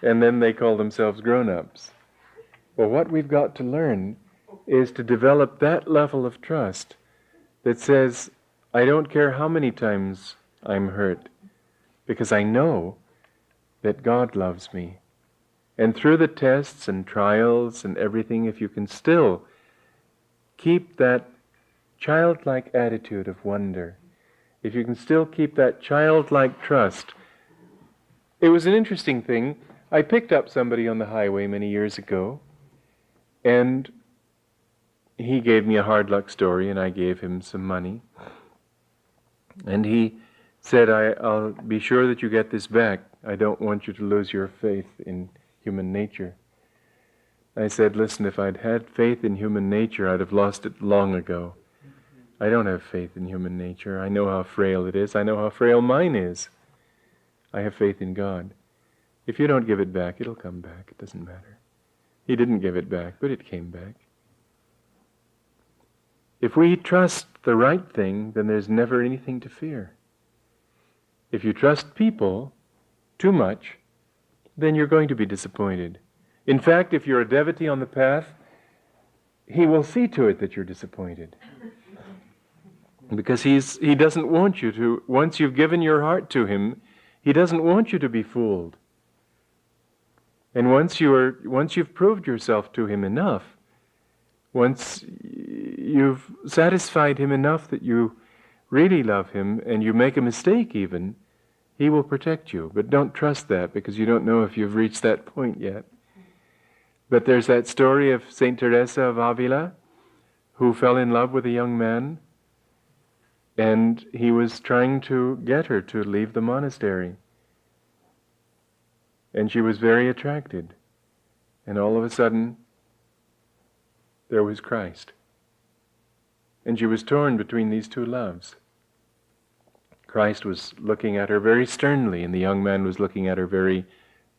and then they call themselves grown-ups. Well, what we've got to learn is to develop that level of trust that says, I don't care how many times I'm hurt, because I know that God loves me. And through the tests and trials and everything, if you can still keep that childlike attitude of wonder, if you can still keep that childlike trust. It was an interesting thing. I picked up somebody on the highway many years ago, and he gave me a hard luck story, and I gave him some money. And he said, I'll be sure that you get this back. I don't want you to lose your faith in human nature. I said, listen, if I'd had faith in human nature, I'd have lost it long ago. I don't have faith in human nature. I know how frail it is. I know how frail mine is. I have faith in God. If you don't give it back, it'll come back. It doesn't matter. He didn't give it back, but it came back. If we trust the right thing, then there's never anything to fear. If you trust people too much, then you're going to be disappointed. In fact, if you're a devotee on the path, he will see to it that you're disappointed. Because he doesn't want you to, once you've given your heart to him, he doesn't want you to be fooled. And once you've proved yourself to him enough, once you've satisfied him enough that you really love him, and you make a mistake even, he will protect you. But don't trust that, because you don't know if you've reached that point yet. But there's that story of Saint Teresa of Avila, who fell in love with a young man, and he was trying to get her to leave the monastery. And she was very attracted. And all of a sudden, there was Christ. And she was torn between these two loves. Christ was looking at her very sternly, and the young man was looking at her very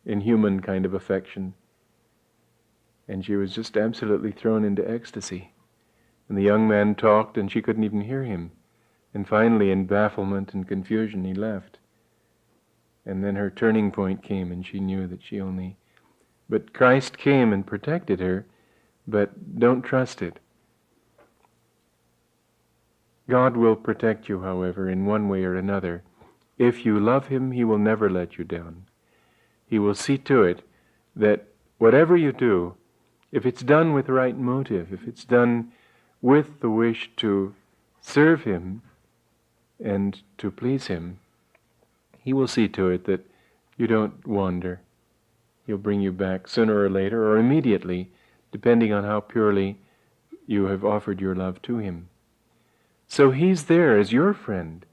inhuman kind of affection. And she was just absolutely thrown into ecstasy. And the young man talked, and she couldn't even hear him. And finally, in bafflement and confusion, he left. And then her turning point came, and she knew that she only... But Christ came and protected her, but don't trust it. God will protect you, however, in one way or another. If you love him, he will never let you down. He will see to it that whatever you do, if it's done with right motive, if it's done with the wish to serve him and to please him, he will see to it that you don't wander. He'll bring you back sooner or later, or immediately, depending on how purely you have offered your love to him. So he's there as your friend.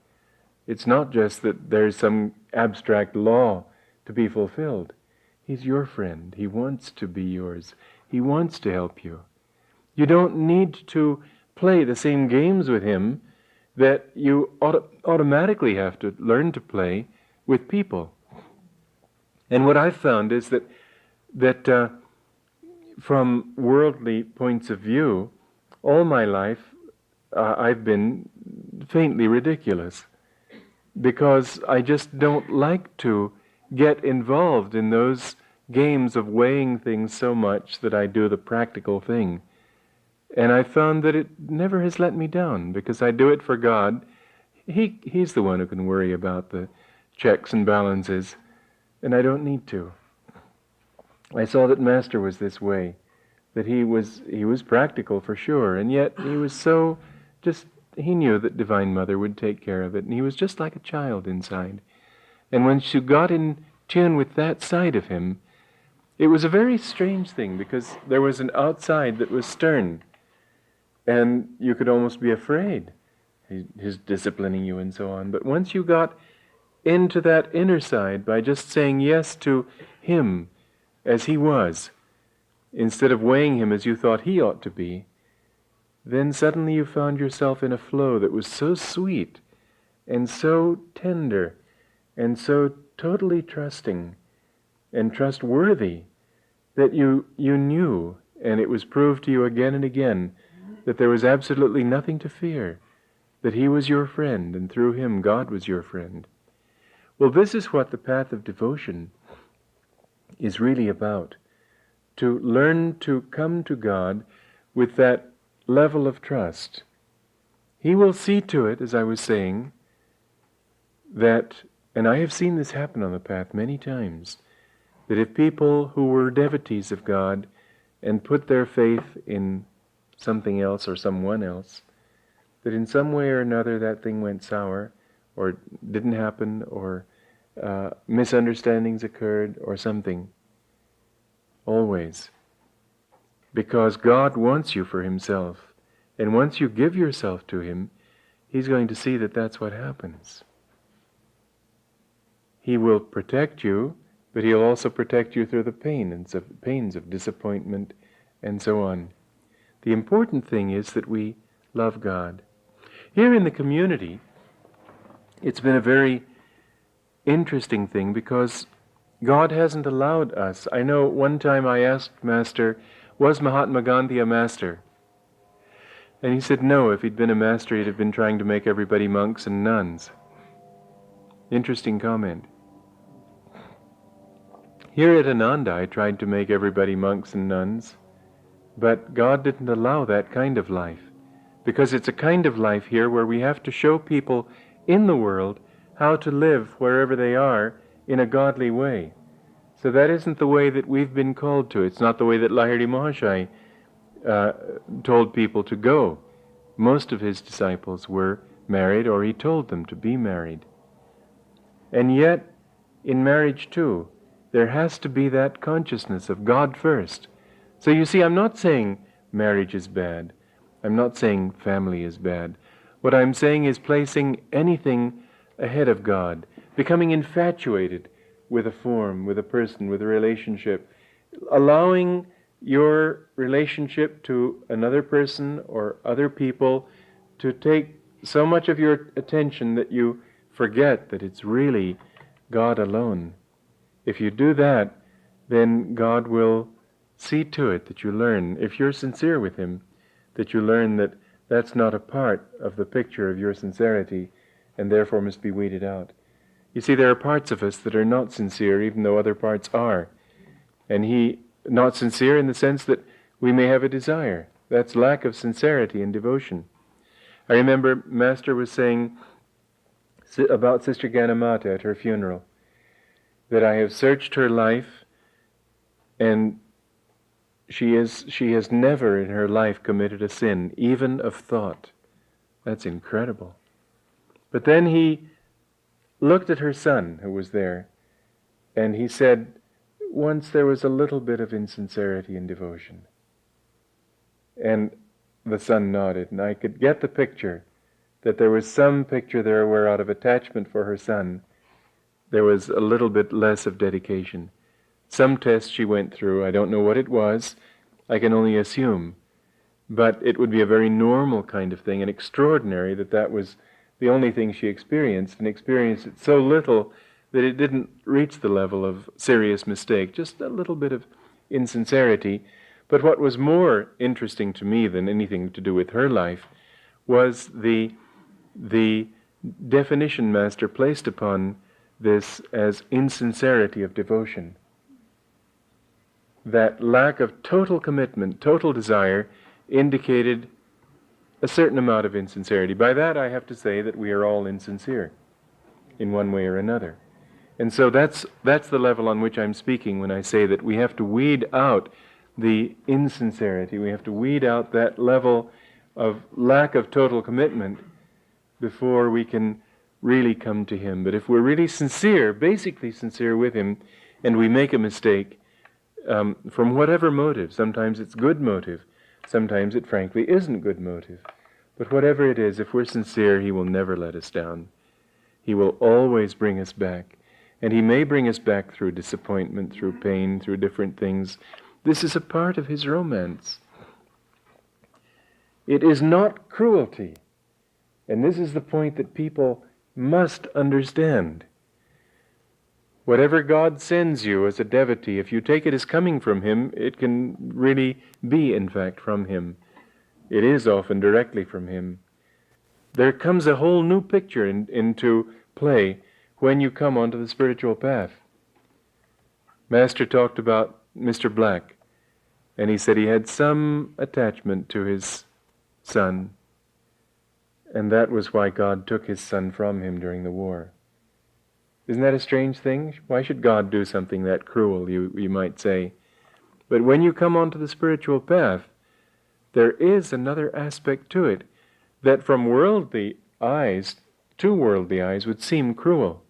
It's not just that there's some abstract law to be fulfilled. He's your friend. He wants to be yours. He wants to help you. You don't need to play the same games with him that you automatically have to learn to play with people. And what I've found is that from worldly points of view, all my life I've been faintly ridiculous, because I just don't like to get involved in those games of weighing things so much that I do the practical thing. And I found that it never has let me down, because I do it for God. He's the one who can worry about the checks and balances, and I don't need to. I saw that Master was this way, that he was practical for sure, and yet he was so he knew that Divine Mother would take care of it, and he was just like a child inside. And when she got in tune with that side of him, it was a very strange thing, because there was an outside that was stern, and you could almost be afraid, his disciplining you and so on. But once you got into that inner side by just saying yes to him as he was, instead of weighing him as you thought he ought to be, then suddenly you found yourself in a flow that was so sweet and so tender and so totally trusting and trustworthy that you knew, and it was proved to you again and again, that there was absolutely nothing to fear, that he was your friend, and through him God was your friend. Well, this is what the path of devotion is really about, to learn to come to God with that level of trust. He will see to it, as I was saying, that, and I have seen this happen on the path many times, that if people who were devotees of God and put their faith in something else or someone else, that in some way or another that thing went sour, or didn't happen, or misunderstandings occurred, or something. Always. Because God wants you for himself. And once you give yourself to him, he's going to see that that's what happens. He will protect you, but he'll also protect you through the pains of disappointment and so on. The important thing is that we love God. Here in the community, it's been a very interesting thing because God hasn't allowed us. I know one time I asked Master, was Mahatma Gandhi a master? And he said no, if he'd been a master he'd have been trying to make everybody monks and nuns. Interesting comment. Here at Ananda I tried to make everybody monks and nuns, but God didn't allow that kind of life, because it's a kind of life here where we have to show people in the world how to live wherever they are in a godly way. So that isn't the way that we've been called to. It's not the way that Lahiri Mahashai told people to go. Most of his disciples were married, or he told them to be married. And yet, in marriage too, there has to be that consciousness of God first. So you see, I'm not saying marriage is bad. I'm not saying family is bad. What I'm saying is placing anything ahead of God, becoming infatuated with a form, with a person, with a relationship, allowing your relationship to another person or other people to take so much of your attention that you forget that it's really God alone. If you do that, then God will see to it that you learn, if you're sincere with Him, that you learn that that's not a part of the picture of your sincerity and therefore must be weeded out. You see, there are parts of us that are not sincere, even though other parts are. And not sincere in the sense that we may have a desire. That's lack of sincerity and devotion. I remember Master was saying about Sister Ganamata at her funeral, that I have searched her life, and she has never in her life committed a sin, even of thought. That's incredible. But then he looked at her son who was there, and he said, once there was a little bit of insincerity and devotion. And the son nodded, and I could get the picture, that there was some picture there where out of attachment for her son, there was a little bit less of dedication. Some test she went through, I don't know what it was, I can only assume. But it would be a very normal kind of thing, and extraordinary that was the only thing she experienced, and experienced it so little that it didn't reach the level of serious mistake, just a little bit of insincerity. But what was more interesting to me than anything to do with her life was the definition Master placed upon this as insincerity of devotion. That lack of total commitment, total desire, indicated a certain amount of insincerity. By that I have to say that we are all insincere in one way or another. And so that's the level on which I'm speaking when I say that we have to weed out the insincerity. We have to weed out that level of lack of total commitment before we can really come to Him. But if we're really sincere, basically sincere with Him, and we make a mistake, from whatever motive, sometimes it's good motive, sometimes it frankly isn't good motive, but whatever it is, if we're sincere, He will never let us down. He will always bring us back. And He may bring us back through disappointment, through pain, through different things. This is a part of His romance. It is not cruelty. And this is the point that people must understand. Whatever God sends you as a devotee, if you take it as coming from Him, it can really be, in fact, from Him. It is often directly from Him. There comes a whole new picture into play when you come onto the spiritual path. Master talked about Mr. Black, and he said he had some attachment to his son, and that was why God took his son from him during the war. Isn't that a strange thing? Why should God do something that cruel, you might say? But when you come onto the spiritual path, there is another aspect to it that from worldly eyes, to worldly eyes, would seem cruel.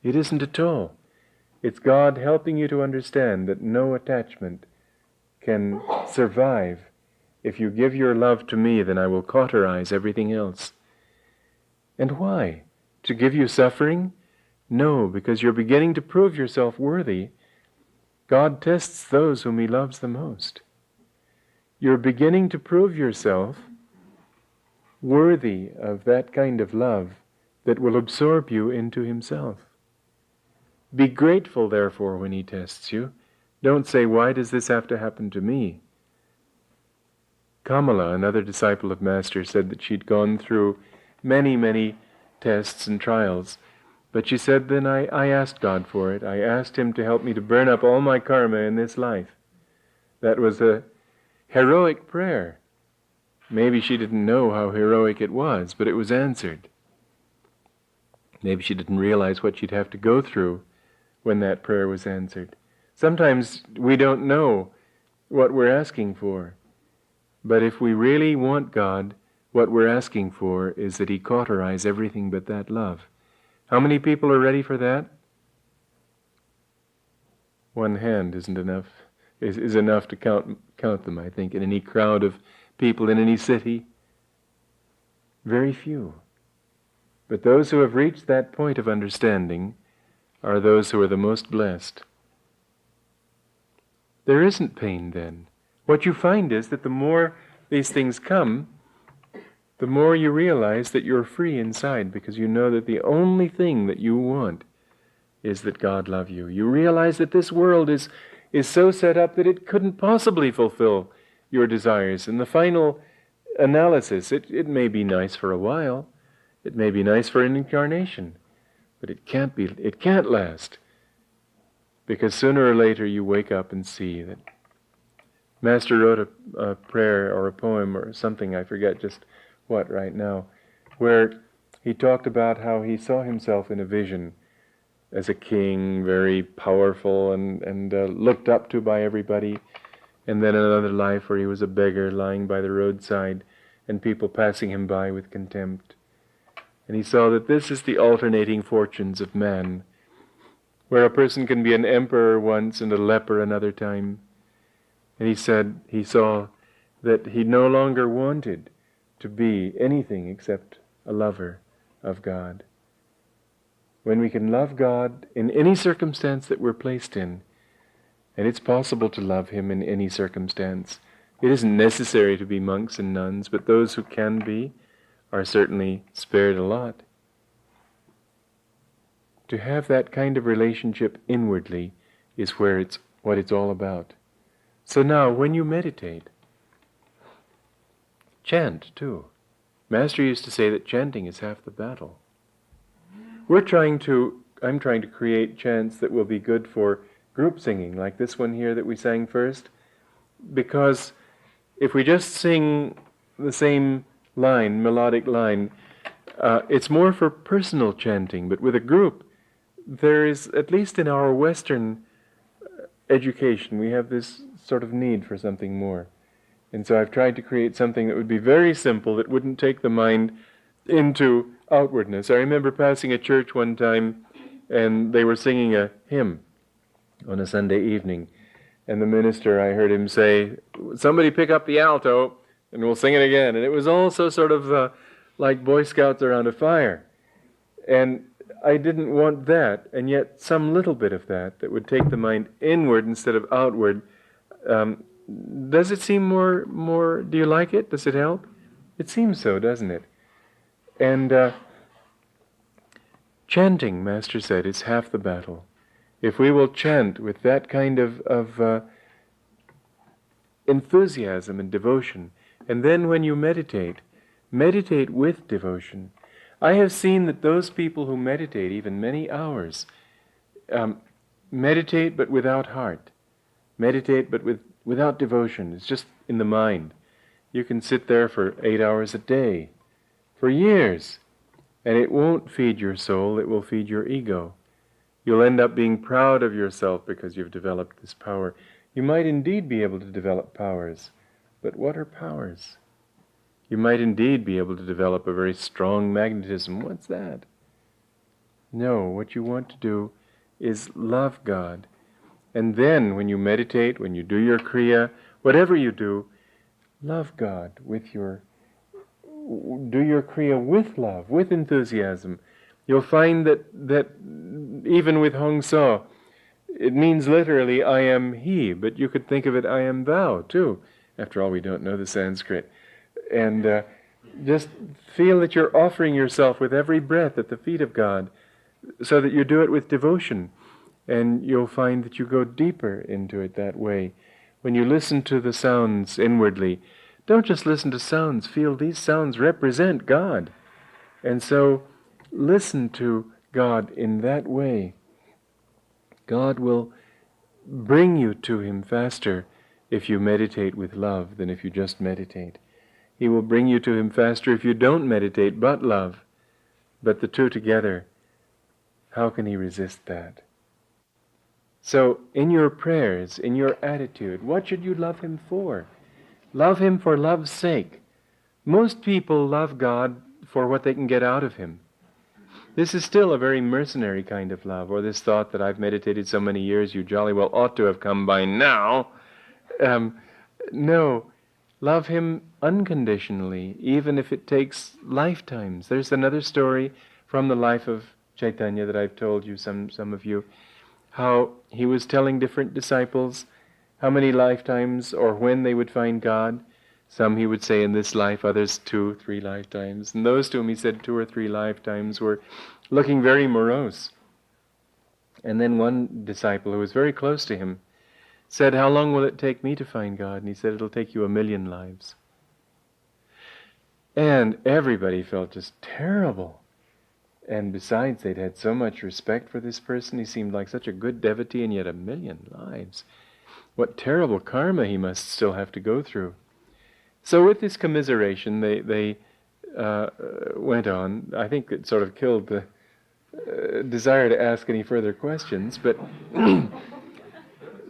It isn't at all. It's God helping you to understand that no attachment can survive. If you give your love to me, then I will cauterize everything else. And why? To give you suffering? No, because you're beginning to prove yourself worthy. God tests those whom He loves the most. you're beginning to prove yourself worthy of that kind of love that will absorb you into Himself. Be grateful, therefore, when He tests you. Don't say, why does this have to happen to me? Kamala, another disciple of Master, said that she'd gone through many, many tests and trials. But she said, then I asked God for it. I asked Him to help me to burn up all my karma in this life. That was a heroic prayer. Maybe she didn't know how heroic it was, but it was answered. Maybe she didn't realize what she'd have to go through when that prayer was answered. Sometimes we don't know what we're asking for. But if we really want God, what we're asking for is that He cauterize everything but that love. How many people are ready for that? One hand isn't enough. Is enough to count them, I think, in any crowd of people in any city. Very few. But those who have reached that point of understanding are those who are the most blessed. There isn't pain then. What you find is that the more these things come, the more you realize that you're free inside, because you know that the only thing that you want is that God love you. You realize that this world is so set up that it couldn't possibly fulfill your desires. In the final analysis, it may be nice for a while, it may be nice for an incarnation, but it can't last. Because sooner or later you wake up and see that Master wrote a prayer or a poem or something, I forget just what right now, where he talked about how he saw himself in a vision as a king, very powerful and looked up to by everybody, and then another life where he was a beggar lying by the roadside and people passing him by with contempt. And he saw that this is the alternating fortunes of man, where a person can be an emperor once and a leper another time. And he said he saw that he no longer wanted to be anything except a lover of God. When we can love God in any circumstance that we're placed in, and it's possible to love Him in any circumstance. It isn't necessary to be monks and nuns, but those who can be are certainly spared a lot. To have that kind of relationship inwardly is what it's all about. So now, when you meditate, chant too. Master used to say that chanting is half the battle. I'm trying to create chants that will be good for group singing, like this one here that we sang first, because if we just sing the same line, melodic line, it's more for personal chanting, but with a group, there is, at least in our Western education, we have this sort of need for something more. And so I've tried to create something that would be very simple, that wouldn't take the mind into outwardness. I remember passing a church one time, and they were singing a hymn on a Sunday evening. And the minister, I heard him say, somebody pick up the alto, and we'll sing it again. And it was also sort of like Boy Scouts around a fire. And I didn't want that, and yet some little bit of that would take the mind inward instead of outward. Does it seem more, do you like it? Does it help? It seems so, doesn't it? And chanting, Master said, is half the battle. If we will chant with that kind of enthusiasm and devotion, and then when you meditate with devotion. I have seen that those people who meditate even many hours, meditate but without heart, meditate but without devotion. It's just in the mind. You can sit there for 8 hours a day, for years, and it won't feed your soul, it will feed your ego. You'll end up being proud of yourself because you've developed this power. You might indeed be able to develop powers, but what are powers? You might indeed be able to develop a very strong magnetism. What's that? No, what you want to do is love God. And then when you meditate, when you do your Kriya, whatever you do, love God with do your Kriya with love, with enthusiasm. You'll find that even with Hong So, it means literally, I am he, but you could think of it, I am thou, too. After all, we don't know the Sanskrit. And just feel that you're offering yourself with every breath at the feet of God, so that you do it with devotion. And you'll find that you go deeper into it that way. When you listen to the sounds inwardly, don't just listen to sounds. Feel these sounds represent God. And so listen to God in that way. God will bring you to Him faster if you meditate with love than if you just meditate. He will bring you to Him faster if you don't meditate but love. But the two together, how can He resist that? So, in your prayers, in your attitude, what should you love Him for? Love Him for love's sake. Most people love God for what they can get out of Him. This is still a very mercenary kind of love, or this thought that I've meditated so many years, you jolly well ought to have come by now. No, love Him unconditionally, even if it takes lifetimes. There's another story from the life of Chaitanya that I've told you, some of you, how he was telling different disciples how many lifetimes or when they would find God. Some he would say in this life, others 2, 3 lifetimes. And those to whom he said 2 or 3 lifetimes were looking very morose. And then one disciple who was very close to him said, "How long will it take me to find God?" And he said, "It'll take you 1,000,000 lives." And everybody felt just terrible. And besides, they'd had so much respect for this person. He seemed like such a good devotee, and yet 1,000,000 lives. What terrible karma he must still have to go through. So with this commiseration, they went on. I think it sort of killed the desire to ask any further questions, but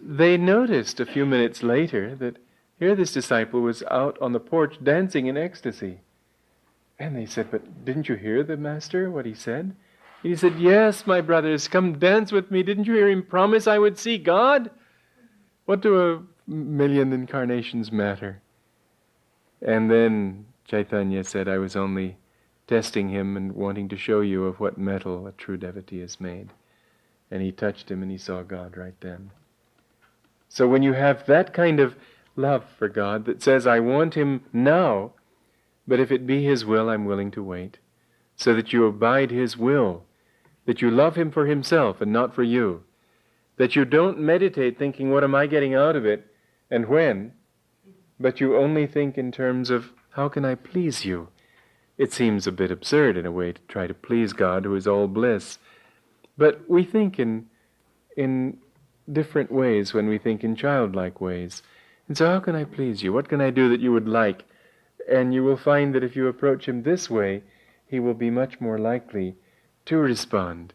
they noticed a few minutes later that here this disciple was out on the porch dancing in ecstasy. And they said, "But didn't you hear the master, what he said?" And he said, "Yes, my brothers, come dance with me. Didn't you hear him promise I would see God? What do 1,000,000 incarnations matter?" And then Chaitanya said, "I was only testing him and wanting to show you of what metal a true devotee is made." And he touched him and he saw God right then. So when you have that kind of love for God that says, "I want Him now, but if it be His will, I'm willing to wait," so that you abide His will, that you love Him for Himself and not for you, that you don't meditate thinking, "What am I getting out of it, and when?" but you only think in terms of, "How can I please you?" It seems a bit absurd in a way to try to please God, who is all bliss. But we think in different ways when we think in childlike ways. And so how can I please you? What can I do that you would like? And you will find that if you approach Him this way, He will be much more likely to respond.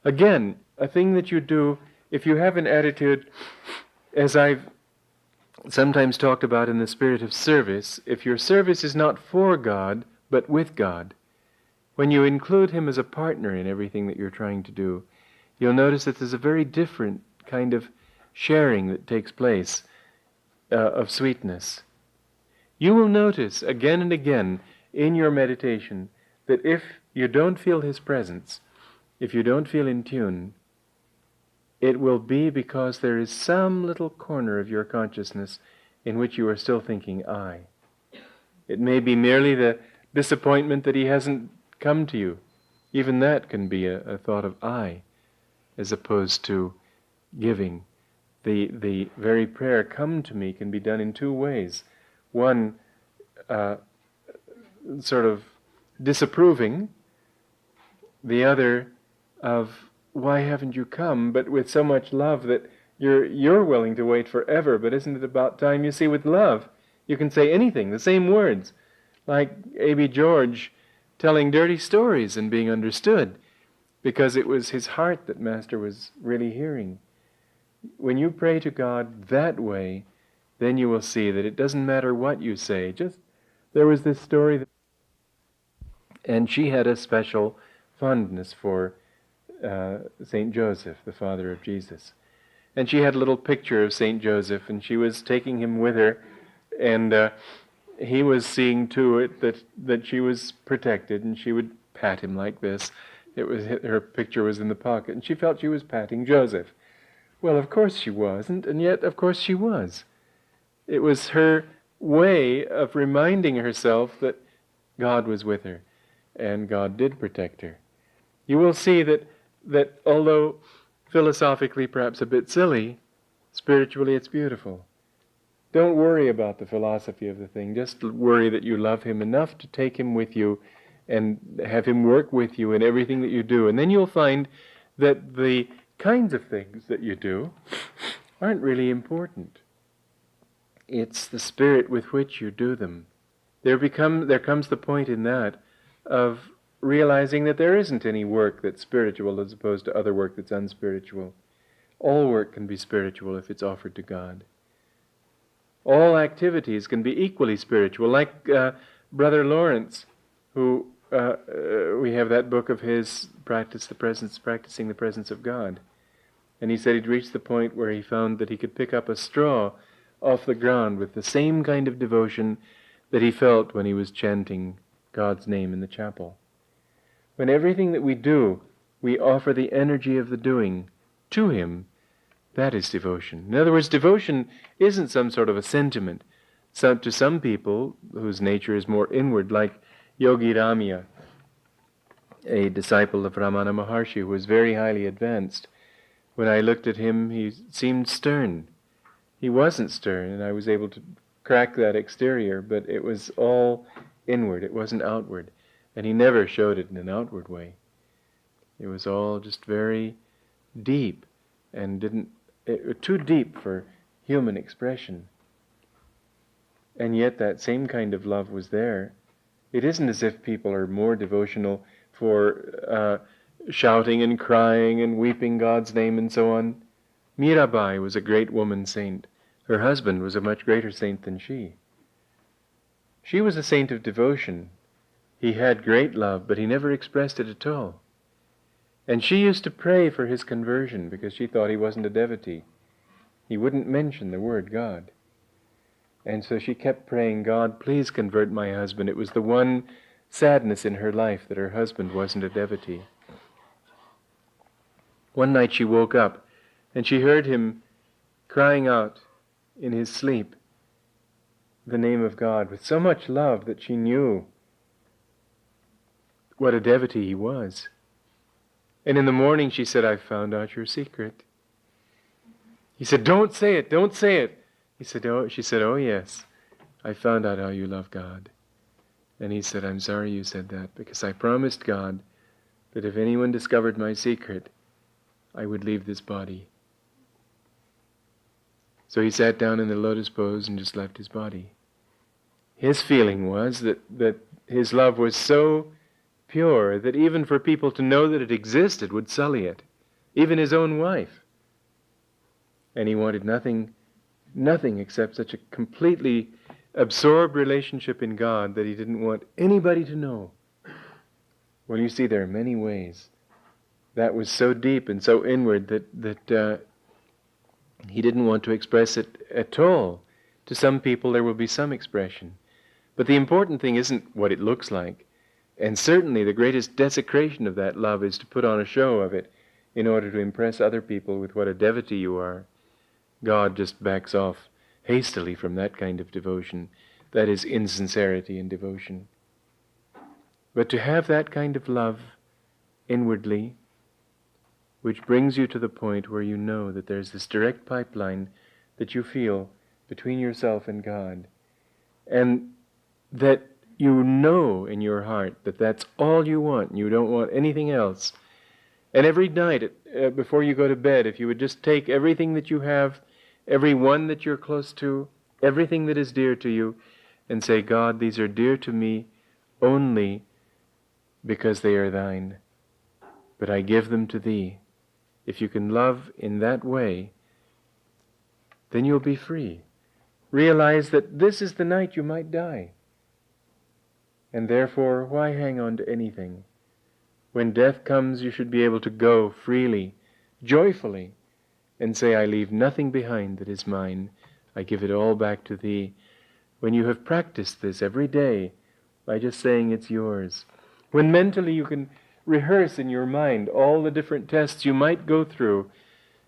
Again, a thing that you do, if you have an attitude, as I've sometimes talked about in the spirit of service, if your service is not for God, but with God, when you include Him as a partner in everything that you're trying to do, you'll notice that there's a very different kind of sharing that takes place of sweetness. You will notice again and again in your meditation that if you don't feel His presence, if you don't feel in tune, it will be because there is some little corner of your consciousness in which you are still thinking, "I." It may be merely the disappointment that He hasn't come to you. Even that can be a thought of "I," as opposed to giving. The very prayer, "Come to me," can be done in 2 ways. One, sort of disapproving. The other of, "Why haven't you come?" but with so much love that you're willing to wait forever. But isn't it about time? You see, with love, you can say anything, the same words. Like A.B. George telling dirty stories and being understood, because it was his heart that Master was really hearing. When you pray to God that way, then you will see that it doesn't matter what you say. There was this story, and she had a special fondness for St. Joseph, the father of Jesus. And she had a little picture of St. Joseph, and she was taking him with her, and he was seeing to it that she was protected, and she would pat him like this. Her picture was in the pocket, and she felt she was patting Joseph. Well, of course she wasn't, and yet, of course, she was. It was her way of reminding herself that God was with her, and God did protect her. You will see that although philosophically perhaps a bit silly, spiritually it's beautiful. Don't worry about the philosophy of the thing. Just worry that you love him enough to take him with you and have him work with you in everything that you do. And then you'll find that the kinds of things that you do aren't really important. It's the spirit with which you do them. There comes the point in that of realizing that there isn't any work that's spiritual as opposed to other work that's unspiritual. All work can be spiritual if it's offered to God. All activities can be equally spiritual, like Brother Lawrence, who we have that book of his, Practicing the Presence of God. And he said he'd reached the point where he found that he could pick up a straw off the ground with the same kind of devotion that he felt when he was chanting God's name in the chapel. When everything that we do, we offer the energy of the doing to him, that is devotion. In other words, devotion isn't some sort of a sentiment. To some people whose nature is more inward, like Yogi Ramya, a disciple of Ramana Maharshi who was very highly advanced. When I looked at him, he seemed stern. He wasn't stern, and I was able to crack that exterior, but it was all inward. It wasn't outward. And he never showed it in an outward way. It was all just very deep and too deep for human expression. And yet that same kind of love was there. It isn't as if people are more devotional for shouting and crying and weeping God's name and so on. Mirabai was a great woman saint. Her husband was a much greater saint than she. She was a saint of devotion. He had great love, but he never expressed it at all. And she used to pray for his conversion because she thought he wasn't a devotee. He wouldn't mention the word God. And so she kept praying, God, please convert my husband. It was the one sadness in her life that her husband wasn't a devotee. One night she woke up and she heard him crying out in his sleep the name of God with so much love that she knew what a devotee he was. And in the morning she said, I've found out your secret. He said, don't say it, don't say it. She said, oh yes, I found out how you love God. And he said, I'm sorry you said that, because I promised God that if anyone discovered my secret, I would leave this body. So he sat down in the lotus pose and just left his body. His feeling was that his love was so pure that even for people to know that it existed would sully it, even his own wife. And he wanted nothing except such a completely absorbed relationship in God that he didn't want anybody to know. Well, you see, there are many ways. That was so deep and so inward that he didn't want to express it at all. To some people there will be some expression. But the important thing isn't what it looks like. And certainly the greatest desecration of that love is to put on a show of it in order to impress other people with what a devotee you are. God just backs off hastily from that kind of devotion. That is insincerity in devotion. But to have that kind of love inwardly, which brings you to the point where you know that there's this direct pipeline that you feel between yourself and God, and that you know in your heart that that's all you want, and you don't want anything else. And every night, before you go to bed, if you would just take everything that you have, every one that you're close to, everything that is dear to you, and say, God, these are dear to me only because they are thine, but I give them to thee. If you can love in that way, then you'll be free. Realize that this is the night you might die. And therefore, why hang on to anything? When death comes, you should be able to go freely, joyfully, and say, I leave nothing behind that is mine. I give it all back to thee. When you have practiced this every day by just saying it's yours, when mentally you can rehearse in your mind all the different tests you might go through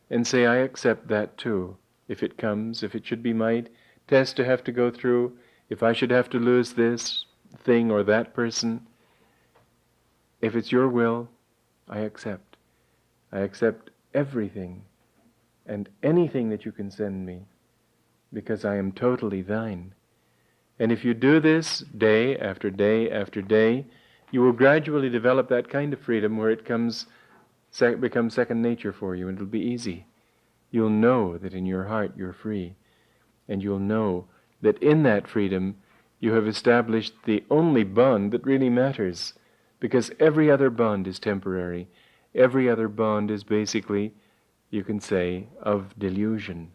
and say, I accept that too. If it comes, if it should be my test to have to go through, if I should have to lose this thing or that person, if it's your will, I accept. I accept everything and anything that you can send me, because I am totally thine. And if you do this day after day after day, you will gradually develop that kind of freedom where it becomes second nature for you, and it'll be easy. You'll know that in your heart you're free, and you'll know that in that freedom you have established the only bond that really matters, because every other bond is temporary. Every other bond is basically, you can say, of delusion.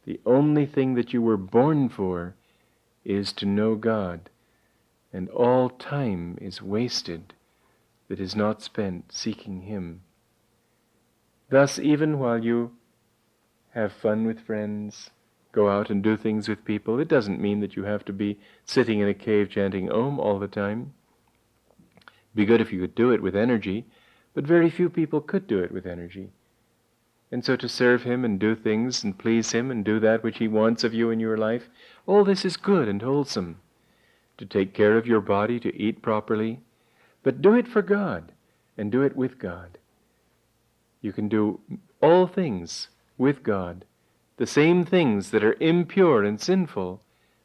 The only thing that you were born for is to know God, and all time is wasted that is not spent seeking Him. Thus, even while you have fun with friends, go out and do things with people, it doesn't mean that you have to be sitting in a cave chanting Om all the time. It'd be good if you could do it with energy, but very few people could do it with energy. And so to serve Him and do things and please Him and do that which He wants of you in your life, all this is good and wholesome. To take care of your body, to eat properly, but do it for God and do it with God. You can do all things with God. The same things that are impure and sinful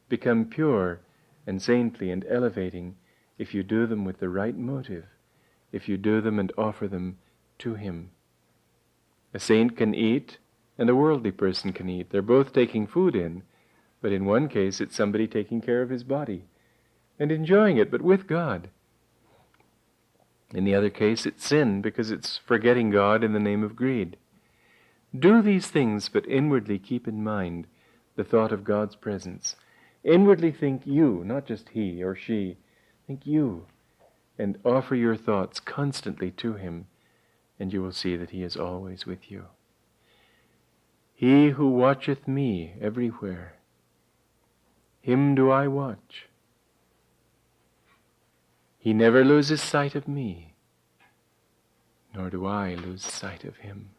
become pure and saintly and elevating if you do them with the right motive, if you do them and offer them to Him. A saint can eat, and a worldly person can eat. They're both taking food in, but in one case it's somebody taking care of his body and enjoying it, but with God. In the other case it's sin, because it's forgetting God in the name of greed. Do these things, but inwardly keep in mind the thought of God's presence. Inwardly think you, not just he or she. Think you, and offer your thoughts constantly to Him, and you will see that He is always with you. He who watcheth me everywhere, Him do I watch. He never loses sight of me, nor do I lose sight of Him.